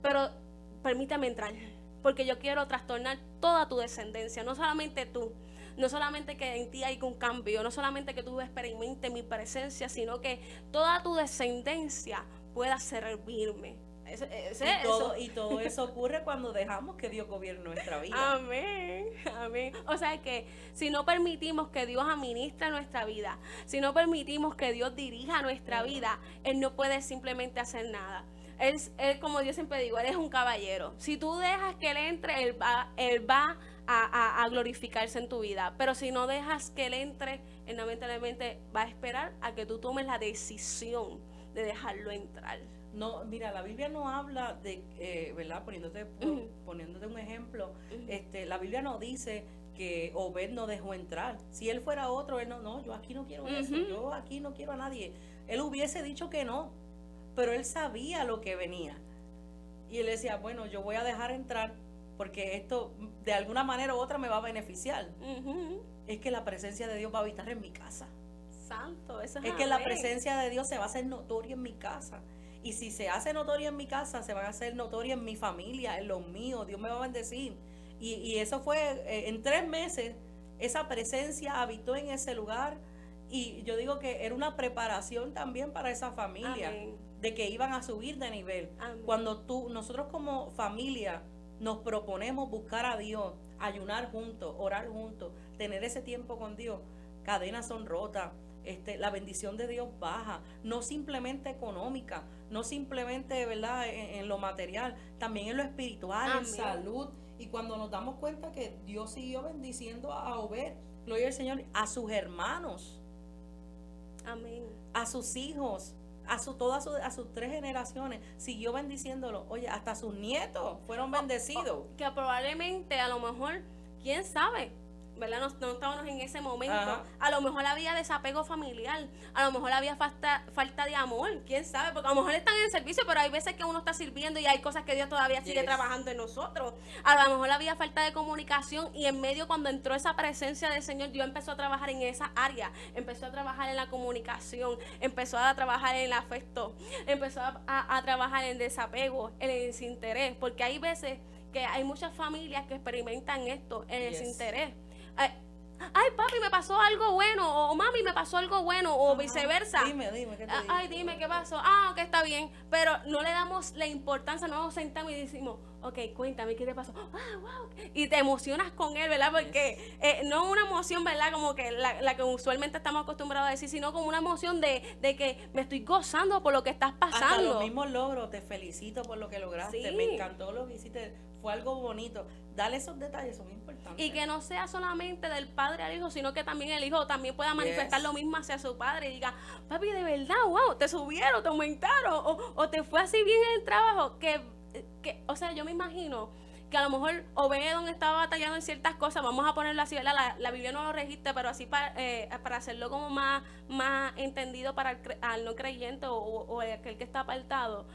Speaker 1: pero permítame entrar. porque yo quiero trastornar toda tu descendencia, no solamente tú. No solamente que en ti hay un cambio, no solamente que tú experimentes mi presencia, sino que toda tu descendencia pueda servirme.
Speaker 2: Y todo eso ocurre cuando dejamos que Dios gobierne nuestra vida.
Speaker 1: Amén, amén. O sea que si no permitimos que Dios administre nuestra vida, si no permitimos que Dios dirija nuestra vida, Él no puede simplemente hacer nada. Él, como yo siempre digo, Él es un caballero. Si tú dejas que Él entre, Él va a glorificarse en tu vida. Pero si no dejas que Él entre, Él lamentablemente va a esperar a que tú tomes la decisión de dejarlo entrar.
Speaker 2: No, mira, la Biblia no habla de, ¿verdad? Poniéndote un ejemplo, la Biblia no dice que Obed no dejó entrar. Si él fuera otro, él no, yo aquí no quiero eso, yo aquí no quiero a nadie. Él hubiese dicho que no, pero él sabía lo que venía. Y él decía, bueno, yo voy a dejar entrar porque esto de alguna manera u otra me va a beneficiar. Es que la presencia de Dios va a habitar en mi casa.
Speaker 1: Santo, eso
Speaker 2: es que la presencia de Dios se va a hacer notoria en mi casa. Y si se hace notoria en mi casa, se van a hacer notoria en mi familia, en los míos. Dios me va a bendecir. Y eso fue, en 3 meses, esa presencia habitó en ese lugar. Y yo digo que era una preparación también para esa familia. Amén. De que iban a subir de nivel. Amén. Cuando nosotros como familia nos proponemos buscar a Dios, ayunar juntos, orar juntos, tener ese tiempo con Dios, cadenas son rotas. La bendición de Dios baja, no simplemente económica, no simplemente, ¿verdad?, en lo material, también en lo espiritual, amén, en salud. Y cuando nos damos cuenta que Dios siguió bendiciendo a Obed, gloria al Señor, a sus hermanos,
Speaker 1: amén,
Speaker 2: a sus hijos, a sus 3 generaciones, siguió bendiciéndolo. Oye, hasta sus nietos fueron bendecidos.
Speaker 1: Que probablemente, a lo mejor, quién sabe, ¿verdad? No estábamos en ese momento. Ajá. A lo mejor había desapego familiar, a lo mejor había falta de amor, quién sabe, porque a lo mejor están en servicio, pero hay veces que uno está sirviendo y hay cosas que Dios todavía sigue trabajando en nosotros. A lo mejor había falta de comunicación y en medio, cuando entró esa presencia del Señor, Dios empezó a trabajar en esa área, empezó a trabajar en la comunicación, empezó a trabajar en el afecto, empezó a trabajar en desapego, en el desinterés, porque hay veces que hay muchas familias que experimentan esto, el desinterés. Ay, papi, me pasó algo bueno, o mami, me pasó algo bueno, o viceversa.
Speaker 2: Dime, ¿qué te
Speaker 1: ay, dime, ¿qué pasó? Ok, está bien, pero no le damos la importancia, no nos sentamos y decimos, ok, cuéntame, ¿qué te pasó? Wow, y te emocionas con él, ¿verdad? Porque no una emoción, ¿verdad? Como que la que usualmente estamos acostumbrados a decir, sino como una emoción de que me estoy gozando por lo que estás pasando.
Speaker 2: Hasta los mismos logros, te felicito por lo que lograste, sí, me encantó lo que hiciste, fue algo bonito. Dale esos detalles, son importantes.
Speaker 1: Y que no sea solamente del padre al hijo, sino que también el hijo también pueda manifestar lo mismo hacia su padre y diga, papi, de verdad, wow, te subieron, te aumentaron, o te fue así bien en el trabajo, que o sea, yo me imagino que a lo mejor Obededón estaba batallando en ciertas cosas, vamos a ponerlo así, ¿verdad? La Biblia no lo registra, pero así para hacerlo como más entendido para el no creyente o aquel que está apartado.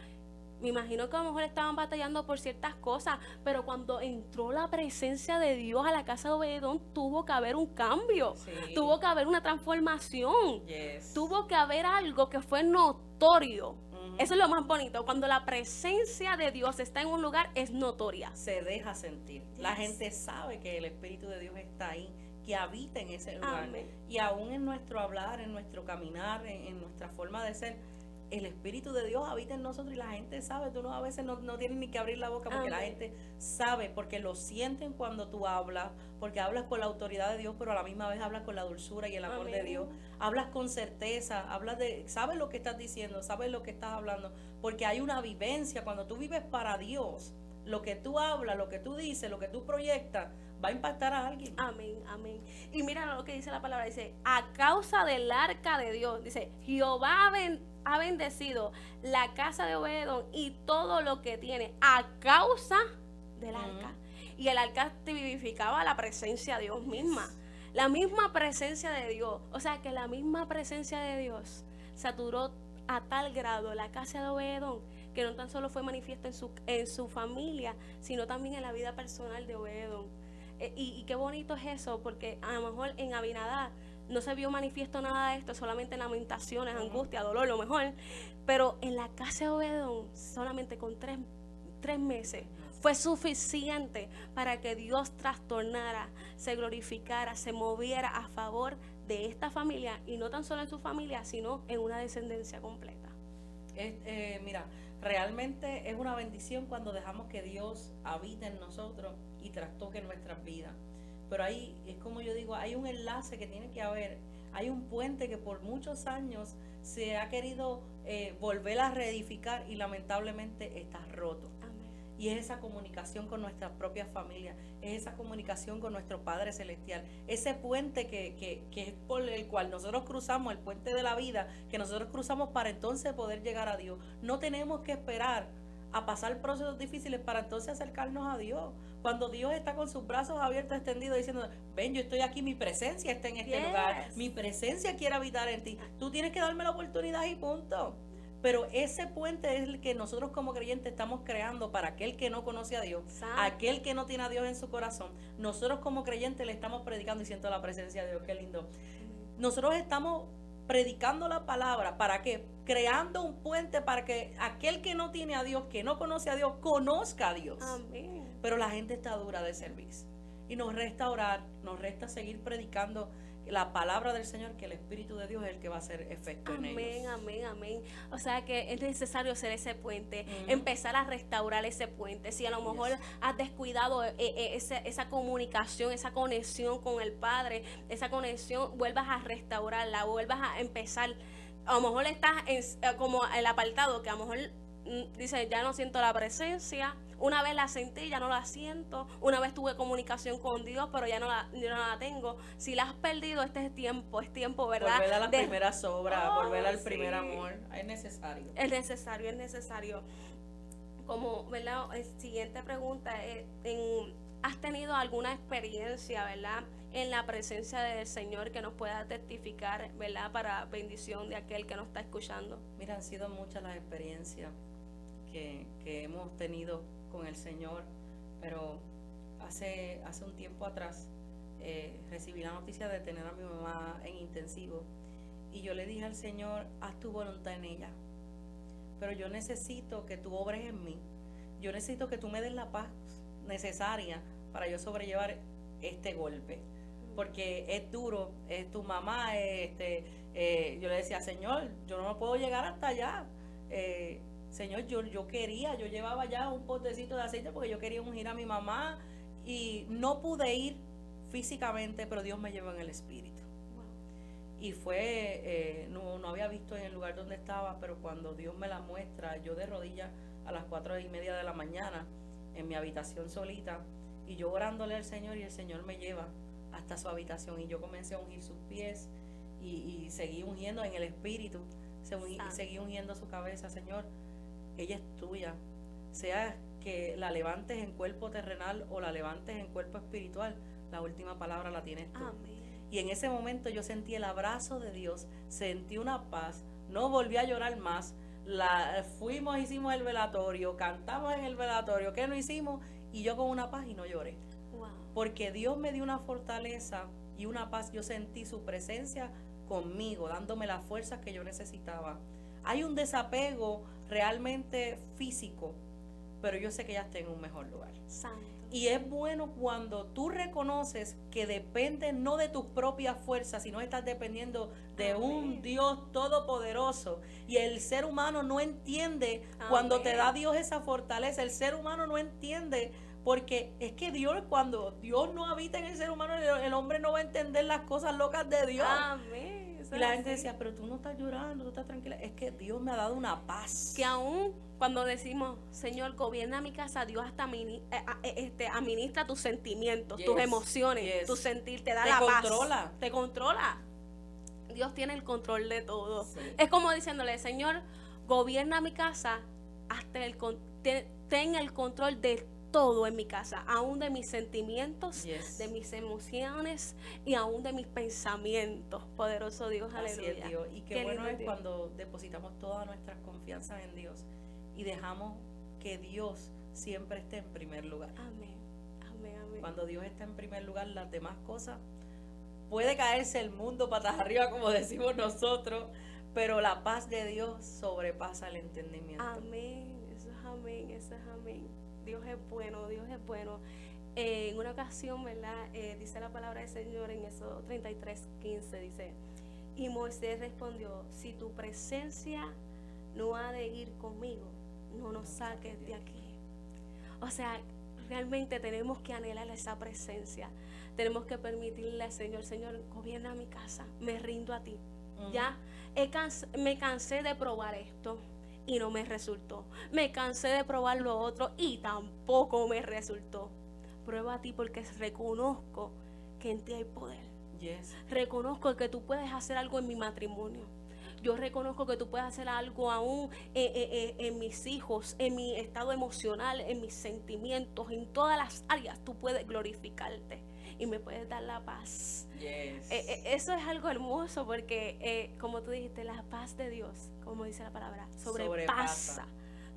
Speaker 1: Me imagino que a lo mejor estaban batallando por ciertas cosas, pero cuando entró la presencia de Dios a la casa de Obededón, tuvo que haber un cambio, sí, tuvo que haber una transformación, tuvo que haber algo que fue notorio. Eso es lo más bonito, cuando la presencia de Dios está en un lugar, es notoria.
Speaker 2: Se deja sentir. La gente sabe que el Espíritu de Dios está ahí, que habita en ese lugar. Amén. Y aún en nuestro hablar, en nuestro caminar, en nuestra forma de ser, el Espíritu de Dios habita en nosotros y la gente sabe. Tú a veces no tienes ni que abrir la boca porque amén, la gente sabe, porque lo sienten cuando tú hablas, porque hablas con la autoridad de Dios, pero a la misma vez hablas con la dulzura y el amor amén de Dios. Hablas con certeza, sabes lo que estás diciendo, sabes lo que estás hablando, porque hay una vivencia. Cuando tú vives para Dios, lo que tú hablas, lo que tú dices, lo que tú proyectas, va a impactar a alguien.
Speaker 1: Amén, amén. Y mira lo que dice la palabra, dice, a causa del arca de Dios, dice, Jehová ha bendecido la casa de Obededón y todo lo que tiene a causa del arca. Y el arca vivificaba la presencia de Dios misma. La misma presencia de Dios. O sea que la misma presencia de Dios saturó a tal grado la casa de Obededón que no tan solo fue manifiesto en su familia, sino también en la vida personal de Obededón. Y qué bonito es eso, porque a lo mejor en Abinadab no se vio manifiesto nada de esto, solamente en lamentaciones, angustia, dolor, lo mejor. Pero en la casa de Obededón, solamente con 3 meses, fue suficiente para que Dios trastornara, se glorificara, se moviera a favor de esta familia, y no tan solo en su familia, sino en una descendencia completa.
Speaker 2: Mira, realmente es una bendición cuando dejamos que Dios habite en nosotros y trastoque nuestras vidas. Pero ahí es como yo digo, hay un enlace que tiene que haber, hay un puente que por muchos años se ha querido volver a reedificar y lamentablemente está roto.
Speaker 1: Amén.
Speaker 2: Y es esa comunicación con nuestra propia familia, es esa comunicación con nuestro Padre Celestial, ese puente que es por el cual nosotros cruzamos, el puente de la vida, que nosotros cruzamos para entonces poder llegar a Dios. No tenemos que esperar a pasar procesos difíciles para entonces acercarnos a Dios. Cuando Dios está con sus brazos abiertos, extendidos, diciendo, ven, yo estoy aquí, mi presencia está en este lugar, mi presencia quiere habitar en ti, tú tienes que darme la oportunidad y punto. Pero ese puente es el que nosotros como creyentes estamos creando para aquel que no conoce a Dios, aquel que no tiene a Dios en su corazón. Nosotros como creyentes le estamos predicando y siento la presencia de Dios, qué lindo. Nosotros estamos predicando la palabra, ¿para qué? Creando un puente para que aquel que no tiene a Dios, que no conoce a Dios, conozca a Dios.
Speaker 1: Amén.
Speaker 2: Pero la gente está dura de servicio y nos resta orar, nos resta seguir predicando la palabra del Señor, que el Espíritu de Dios es el que va a hacer efecto en ellos.
Speaker 1: Amén, amén. O sea que es necesario ser ese puente, empezar a restaurar ese puente. Si a lo mejor has descuidado esa comunicación, esa conexión con el Padre, esa conexión, vuelvas a restaurarla, vuelvas a empezar. A lo mejor estás como el apartado, que a lo mejor dice, ya no siento la presencia. Una vez la sentí, ya no la siento. Una vez tuve comunicación con Dios, pero ya no la tengo. Si la has perdido, es tiempo, ¿verdad?
Speaker 2: Volver a las primeras obras, volver al primer amor. Es necesario.
Speaker 1: Es necesario. Como, ¿verdad? Siguiente pregunta, ¿has tenido alguna experiencia, ¿verdad?, en la presencia del Señor que nos pueda testificar, ¿verdad?, para bendición de aquel que nos está escuchando?
Speaker 2: Mira, han sido muchas las experiencias que hemos tenido con el Señor, pero hace un tiempo atrás recibí la noticia de tener a mi mamá en intensivo, y yo le dije al Señor, haz tu voluntad en ella, pero yo necesito que tú obres en mí, yo necesito que tú me des la paz necesaria para yo sobrellevar este golpe, porque es duro, es tu mamá, yo le decía, Señor, yo no puedo llegar hasta allá, Señor, yo llevaba ya un potecito de aceite porque yo quería ungir a mi mamá y no pude ir físicamente, pero Dios me llevó en el espíritu.
Speaker 1: Wow.
Speaker 2: Y fue, no había visto en el lugar donde estaba, pero cuando Dios me la muestra, yo de rodillas a las 4:30 de la mañana en mi habitación solita, y yo orándole al Señor, y el Señor me lleva hasta su habitación, y yo comencé a ungir sus pies y seguí ungiendo en el espíritu, seguí ungiendo su cabeza. Señor, ella es tuya, sea que la levantes en cuerpo terrenal o la levantes en cuerpo espiritual, la última palabra la tienes tú.
Speaker 1: Amén.
Speaker 2: Y en ese momento yo sentí el abrazo de Dios, sentí una paz, no volví a llorar más. Hicimos el velatorio, cantamos en el velatorio, ¿qué no hicimos? Y yo con una paz y no lloré.
Speaker 1: Wow.
Speaker 2: Porque Dios me dio una fortaleza y una paz. Yo sentí su presencia conmigo, dándome las fuerzas que yo necesitaba. Hay un desapego realmente físico, pero yo sé que ya está en un mejor lugar.
Speaker 1: Santo.
Speaker 2: Y es bueno cuando tú reconoces que depende no de tus propias fuerzas, sino estás dependiendo de un Dios todopoderoso. Y el ser humano no entiende cuando te da Dios esa fortaleza. El ser humano no entiende, porque es que cuando Dios no habita en el ser humano, el hombre no va a entender las cosas locas de Dios.
Speaker 1: Amén.
Speaker 2: Y la gente decía, pero tú no estás llorando, tú estás tranquila. Es que Dios me ha dado una paz.
Speaker 1: Que aún cuando decimos, Señor, gobierna mi casa, Dios hasta administra tus sentimientos, tus emociones, tu sentir, te da la paz. Te controla. Dios tiene el control de todo. Sí. Es como diciéndole, Señor, gobierna mi casa, ten el control de todo en mi casa, aún de mis sentimientos, de mis emociones y aún de mis pensamientos. Poderoso Dios, aleluya.
Speaker 2: Así es, Dios. Y qué bueno es cuando depositamos todas nuestras confianzas en Dios y dejamos que Dios siempre esté en primer lugar.
Speaker 1: Amén. Amén, amén.
Speaker 2: Cuando Dios está en primer lugar, las demás cosas, puede caerse el mundo patas arriba, como decimos nosotros, pero la paz de Dios sobrepasa el entendimiento.
Speaker 1: Amén. Eso es amén. Dios es bueno, Dios es bueno. En una ocasión, ¿verdad? Dice la palabra del Señor en Éxodo 33:15, dice, y Moisés respondió, si tu presencia no ha de ir conmigo, no nos saques de aquí. O sea, realmente tenemos que anhelar esa presencia. Tenemos que permitirle al Señor, Señor, gobierna mi casa, me rindo a ti. Ya, me cansé de probar esto y no me resultó. Me cansé de probar lo otro y tampoco me resultó. Prueba a ti porque reconozco que en ti hay poder.
Speaker 2: Yes.
Speaker 1: Reconozco que tú puedes hacer algo en mi matrimonio. Yo reconozco que tú puedes hacer algo aún en mis hijos, en mi estado emocional, en mis sentimientos, en todas las áreas. Tú puedes glorificarte y me puedes dar la paz.
Speaker 2: Yes.
Speaker 1: Eso es algo hermoso porque, como tú dijiste, la paz de Dios, como dice la palabra, sobrepasa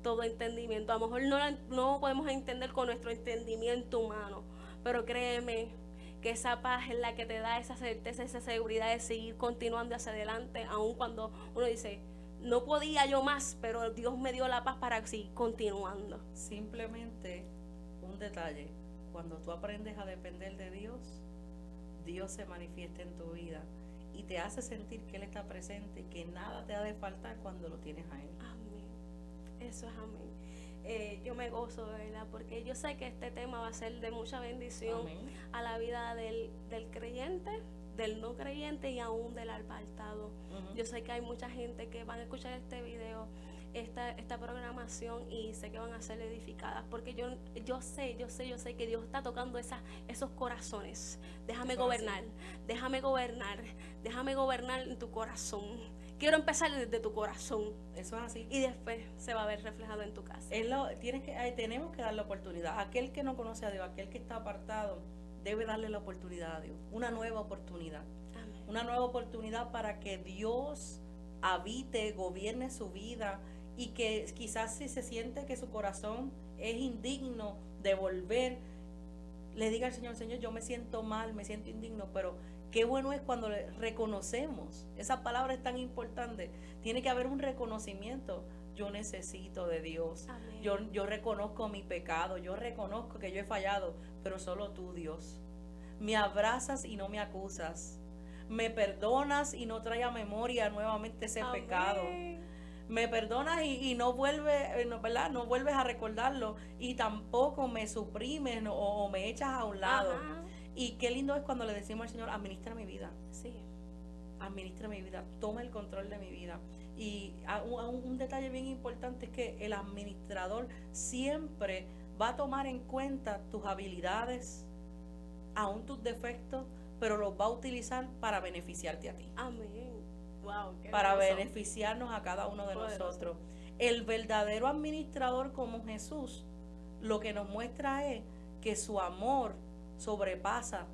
Speaker 1: todo entendimiento. A lo mejor no podemos entender con nuestro entendimiento humano, pero créeme que esa paz es la que te da esa certeza, esa seguridad de seguir continuando hacia adelante, aun cuando uno dice, no podía yo más, pero Dios me dio la paz para seguir continuando.
Speaker 2: Simplemente un detalle, cuando tú aprendes a depender de Dios, Dios se manifiesta en tu vida y te hace sentir que Él está presente y que nada te ha de faltar cuando lo tienes a Él.
Speaker 1: Amén. Eso es amén. Yo me gozo, ¿verdad? Porque yo sé que este tema va a ser de mucha bendición. Amén. A la vida del creyente, del no creyente y aún del apartado. Yo sé que hay mucha gente que van a escuchar este video, esta programación, y sé que van a ser edificadas, porque yo sé que Dios está tocando esos corazones. Déjame gobernar en tu corazón. Quiero empezar desde tu corazón.
Speaker 2: Eso es así.
Speaker 1: Y después se va a ver reflejado en tu casa.
Speaker 2: Tenemos que darle la oportunidad. Aquel que no conoce a Dios, aquel que está apartado, debe darle la oportunidad a Dios. Una nueva oportunidad. Amén. Una nueva oportunidad para que Dios habite, gobierne su vida, y que quizás si se siente que su corazón es indigno de volver, le diga al Señor, Señor, yo me siento mal, me siento indigno, pero qué bueno es cuando le reconocemos. Esa palabra es tan importante. Tiene que haber un reconocimiento. Yo necesito de Dios. Yo reconozco mi pecado. Yo reconozco que yo he fallado, pero solo tú, Dios. Me abrazas y no me acusas. Me perdonas y no traes a memoria nuevamente ese
Speaker 1: Amén.
Speaker 2: Pecado. Me perdonas y no vuelves, ¿verdad? No vuelves a recordarlo, y tampoco me suprimes o me echas a un lado. Ajá. Y qué lindo es cuando le decimos al Señor, administra mi vida.
Speaker 1: Sí.
Speaker 2: Administra mi vida, toma el control de mi vida. Y un detalle bien importante es que el administrador siempre va a tomar en cuenta tus habilidades, aún tus defectos, pero los va a utilizar para beneficiarte a ti.
Speaker 1: Amén. Wow,
Speaker 2: para beneficiarnos a cada uno de nosotros. El verdadero administrador como Jesús, lo que nos muestra es que su amor sobrepasa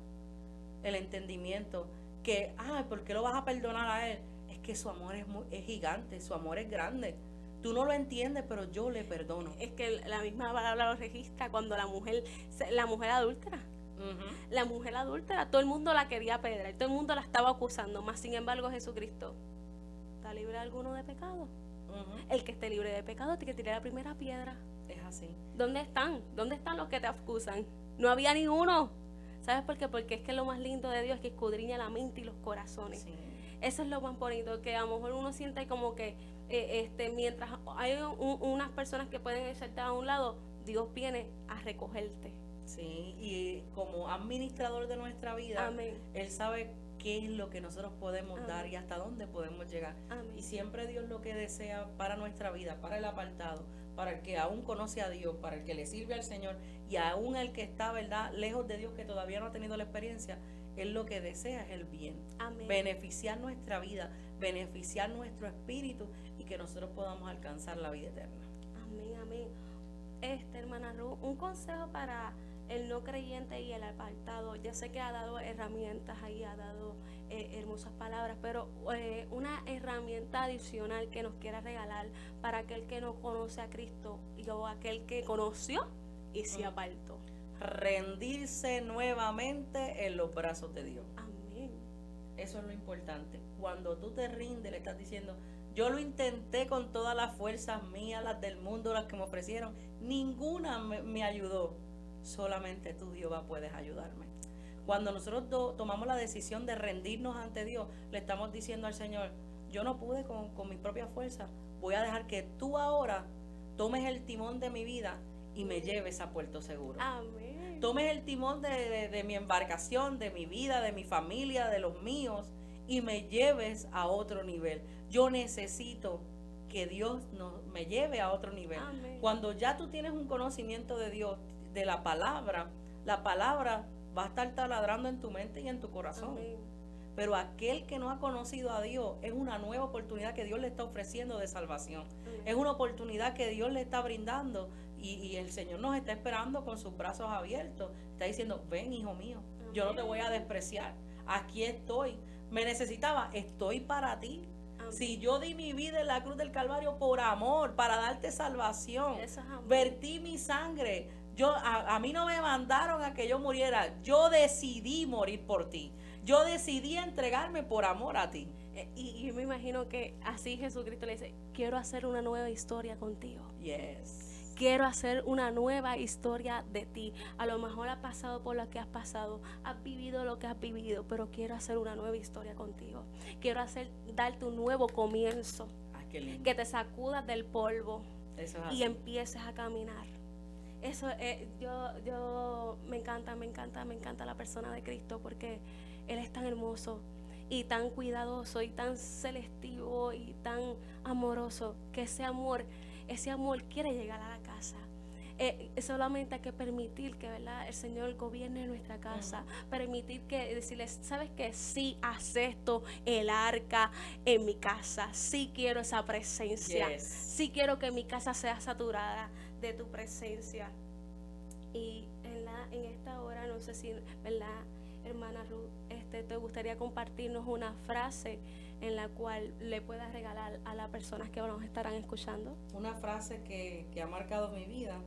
Speaker 2: el entendimiento. Que, ¿por qué lo vas a perdonar a Él? Es que su amor es gigante, su amor es grande. Tú no lo entiendes, pero yo le perdono.
Speaker 1: Es que la misma palabra lo registra cuando la mujer adúltera. La mujer adúltera, todo el mundo la quería apedrear, todo el mundo la estaba acusando, más sin embargo Jesucristo, ¿está libre alguno de pecado? El que esté libre de pecado tiene que tirar la primera piedra.
Speaker 2: Es así.
Speaker 1: ¿Dónde están los que te acusan? No había ni uno. ¿Sabes por qué? Porque es que lo más lindo de Dios es que escudriña la mente y los corazones. Sí. Eso es lo más bonito, que a lo mejor uno siente como que mientras hay unas personas que pueden echarte a un lado, Dios viene a recogerte.
Speaker 2: Sí, y como administrador de nuestra vida,
Speaker 1: Amén.
Speaker 2: Él sabe qué es lo que nosotros podemos
Speaker 1: Amén.
Speaker 2: dar y hasta dónde podemos llegar.
Speaker 1: Amén.
Speaker 2: Y siempre Dios lo que desea para nuestra vida, para el apartado, para el que aún conoce a Dios, para el que le sirve al Señor, y aún el que está, ¿verdad?, lejos de Dios, que todavía no ha tenido la experiencia, Él lo que desea es el bien.
Speaker 1: Amén.
Speaker 2: Beneficiar nuestra vida, beneficiar nuestro espíritu, y que nosotros podamos alcanzar la vida eterna.
Speaker 1: Amén, amén. Hermana Ruth, un consejo para el no creyente y el apartado. Ya sé que ha dado herramientas ahí, ha dado hermosas palabras, pero una herramienta adicional que nos quiera regalar para aquel que no conoce a Cristo o aquel que conoció y se apartó.
Speaker 2: Rendirse nuevamente en los brazos de Dios.
Speaker 1: Amén.
Speaker 2: Eso es lo importante. Cuando tú te rindes, le estás diciendo, Yo lo intenté con todas las fuerzas mías, las del mundo, las que me ofrecieron. Ninguna me ayudó. Solamente tú, Jehová, puedes ayudarme. Cuando nosotros tomamos la decisión de rendirnos ante Dios, le estamos diciendo al Señor, yo no pude con mi propia fuerza. Voy a dejar que tú ahora tomes el timón de mi vida y me lleves a puerto seguro.
Speaker 1: Amén.
Speaker 2: Tomes el timón de mi embarcación, de mi vida, de mi familia, de los míos, y me lleves a otro nivel. Yo necesito que Dios me lleve a otro nivel.
Speaker 1: Amén.
Speaker 2: Cuando ya tú tienes un conocimiento de Dios, de la palabra va a estar taladrando en tu mente y en tu corazón.
Speaker 1: Amén.
Speaker 2: Pero aquel que no ha conocido a Dios, es una nueva oportunidad que Dios le está ofreciendo de salvación.
Speaker 1: Amén.
Speaker 2: Es una oportunidad que Dios le está brindando y el Señor nos está esperando con sus brazos abiertos. Está diciendo, ven, hijo mío, yo no te voy a despreciar. Aquí estoy. Me necesitaba, estoy para ti.
Speaker 1: Amén.
Speaker 2: Si yo di mi vida en la cruz del Calvario por amor, para darte salvación,
Speaker 1: Eso es amor.
Speaker 2: vertí mi sangre. A mí no me mandaron a que yo muriera. Yo decidí morir por ti. Yo decidí entregarme por amor a ti.
Speaker 1: Y me imagino que así Jesucristo le dice, quiero hacer una nueva historia contigo.
Speaker 2: Yes.
Speaker 1: Quiero hacer una nueva historia de ti. A lo mejor has pasado por lo que has pasado, has vivido lo que has vivido, pero quiero hacer una nueva historia contigo. Quiero darte un nuevo comienzo.
Speaker 2: Ay, qué lindo.
Speaker 1: Que te sacudas del polvo
Speaker 2: Eso es
Speaker 1: y
Speaker 2: así.
Speaker 1: empieces a caminar. Eso yo me encanta la persona de Cristo, porque Él es tan hermoso y tan cuidadoso y tan selectivo y tan amoroso, que ese amor quiere llegar a la casa. Solamente hay que permitir que, ¿verdad?, el Señor gobierne nuestra casa. Permitir que, decirles, ¿sabes qué? Sí, acepto el arca en mi casa. Sí quiero esa presencia.
Speaker 2: Yes.
Speaker 1: Sí quiero que mi casa sea saturada de tu presencia. Y en esta hora, no sé si, ¿verdad?, hermana Ruth, te gustaría compartirnos una frase en la cual le puedas regalar a las personas que nos estarán escuchando.
Speaker 2: Una frase que ha marcado mi vida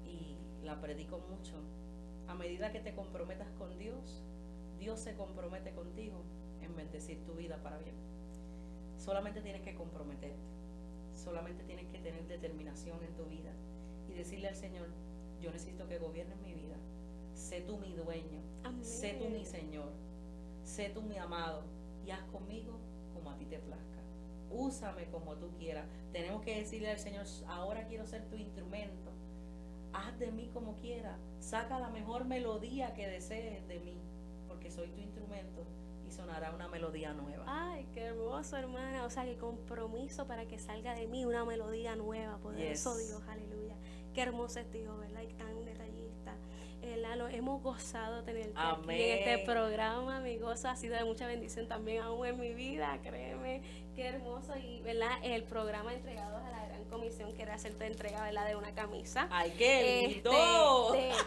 Speaker 2: y la predico mucho. A medida que te comprometas con Dios, Dios se compromete contigo en bendecir tu vida para bien. Solamente tienes que comprometerte. Solamente tienes que tener determinación en tu vida y decirle al Señor, yo necesito que gobiernes mi vida. Sé tú mi dueño.
Speaker 1: Amén.
Speaker 2: Sé tú mi Señor. Sé tú mi amado. Y haz conmigo como a ti te plazca. Úsame como tú quieras. Tenemos que decirle al Señor, ahora quiero ser tu instrumento. Haz de mí como quieras. Saca la mejor melodía que desees de mí, porque soy tu instrumento y sonará una melodía nueva.
Speaker 1: Ay, qué hermoso, hermana. O sea, qué compromiso para que salga de mí una melodía nueva. Poderoso
Speaker 2: Yes.
Speaker 1: Dios, aleluya. Qué hermoso es Dios, ¿verdad? Y tan detallista. Lo hemos gozado tenerte
Speaker 2: Amén.
Speaker 1: aquí en este programa. Mi gozo ha sido de mucha bendición también aún en mi vida, créeme. Qué hermoso. Y, ¿verdad?, el programa Entregados a la Gran Comisión quiere hacerte entrega, ¿verdad?, de una camisa.
Speaker 2: ¡Ay, qué lindo!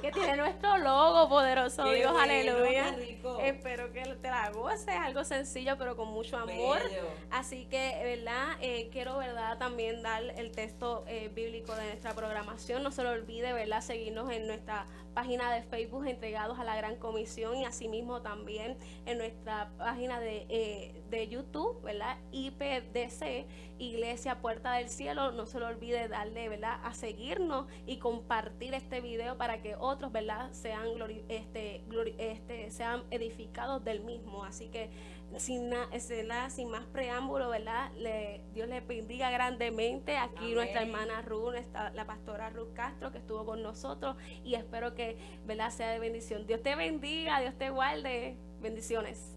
Speaker 1: Que tiene nuestro logo, poderoso
Speaker 2: Qué
Speaker 1: Dios,
Speaker 2: bueno,
Speaker 1: aleluya.
Speaker 2: qué rico.
Speaker 1: Espero que te la goces, algo sencillo pero con mucho amor.
Speaker 2: Bello.
Speaker 1: Así que, ¿verdad? Quiero, ¿verdad?, también dar el texto bíblico de nuestra programación. No se lo olvide, ¿verdad?, seguirnos en nuestra página de Facebook Entregados a la Gran Comisión, y asimismo también en nuestra página de YouTube, ¿verdad?, IPDC, Iglesia Puerta del Cielo. No se lo olvide darle, ¿verdad?, a seguirnos y compartir este video para que otros, ¿verdad?, sean edificados del mismo. Así que sin más preámbulo, ¿verdad?, Dios les bendiga grandemente. Aquí
Speaker 2: Amén.
Speaker 1: nuestra hermana Ruth, la pastora Ruth Castro, que estuvo con nosotros, y espero que, ¿verdad?, sea de bendición. Dios te bendiga, Dios te guarde. Bendiciones.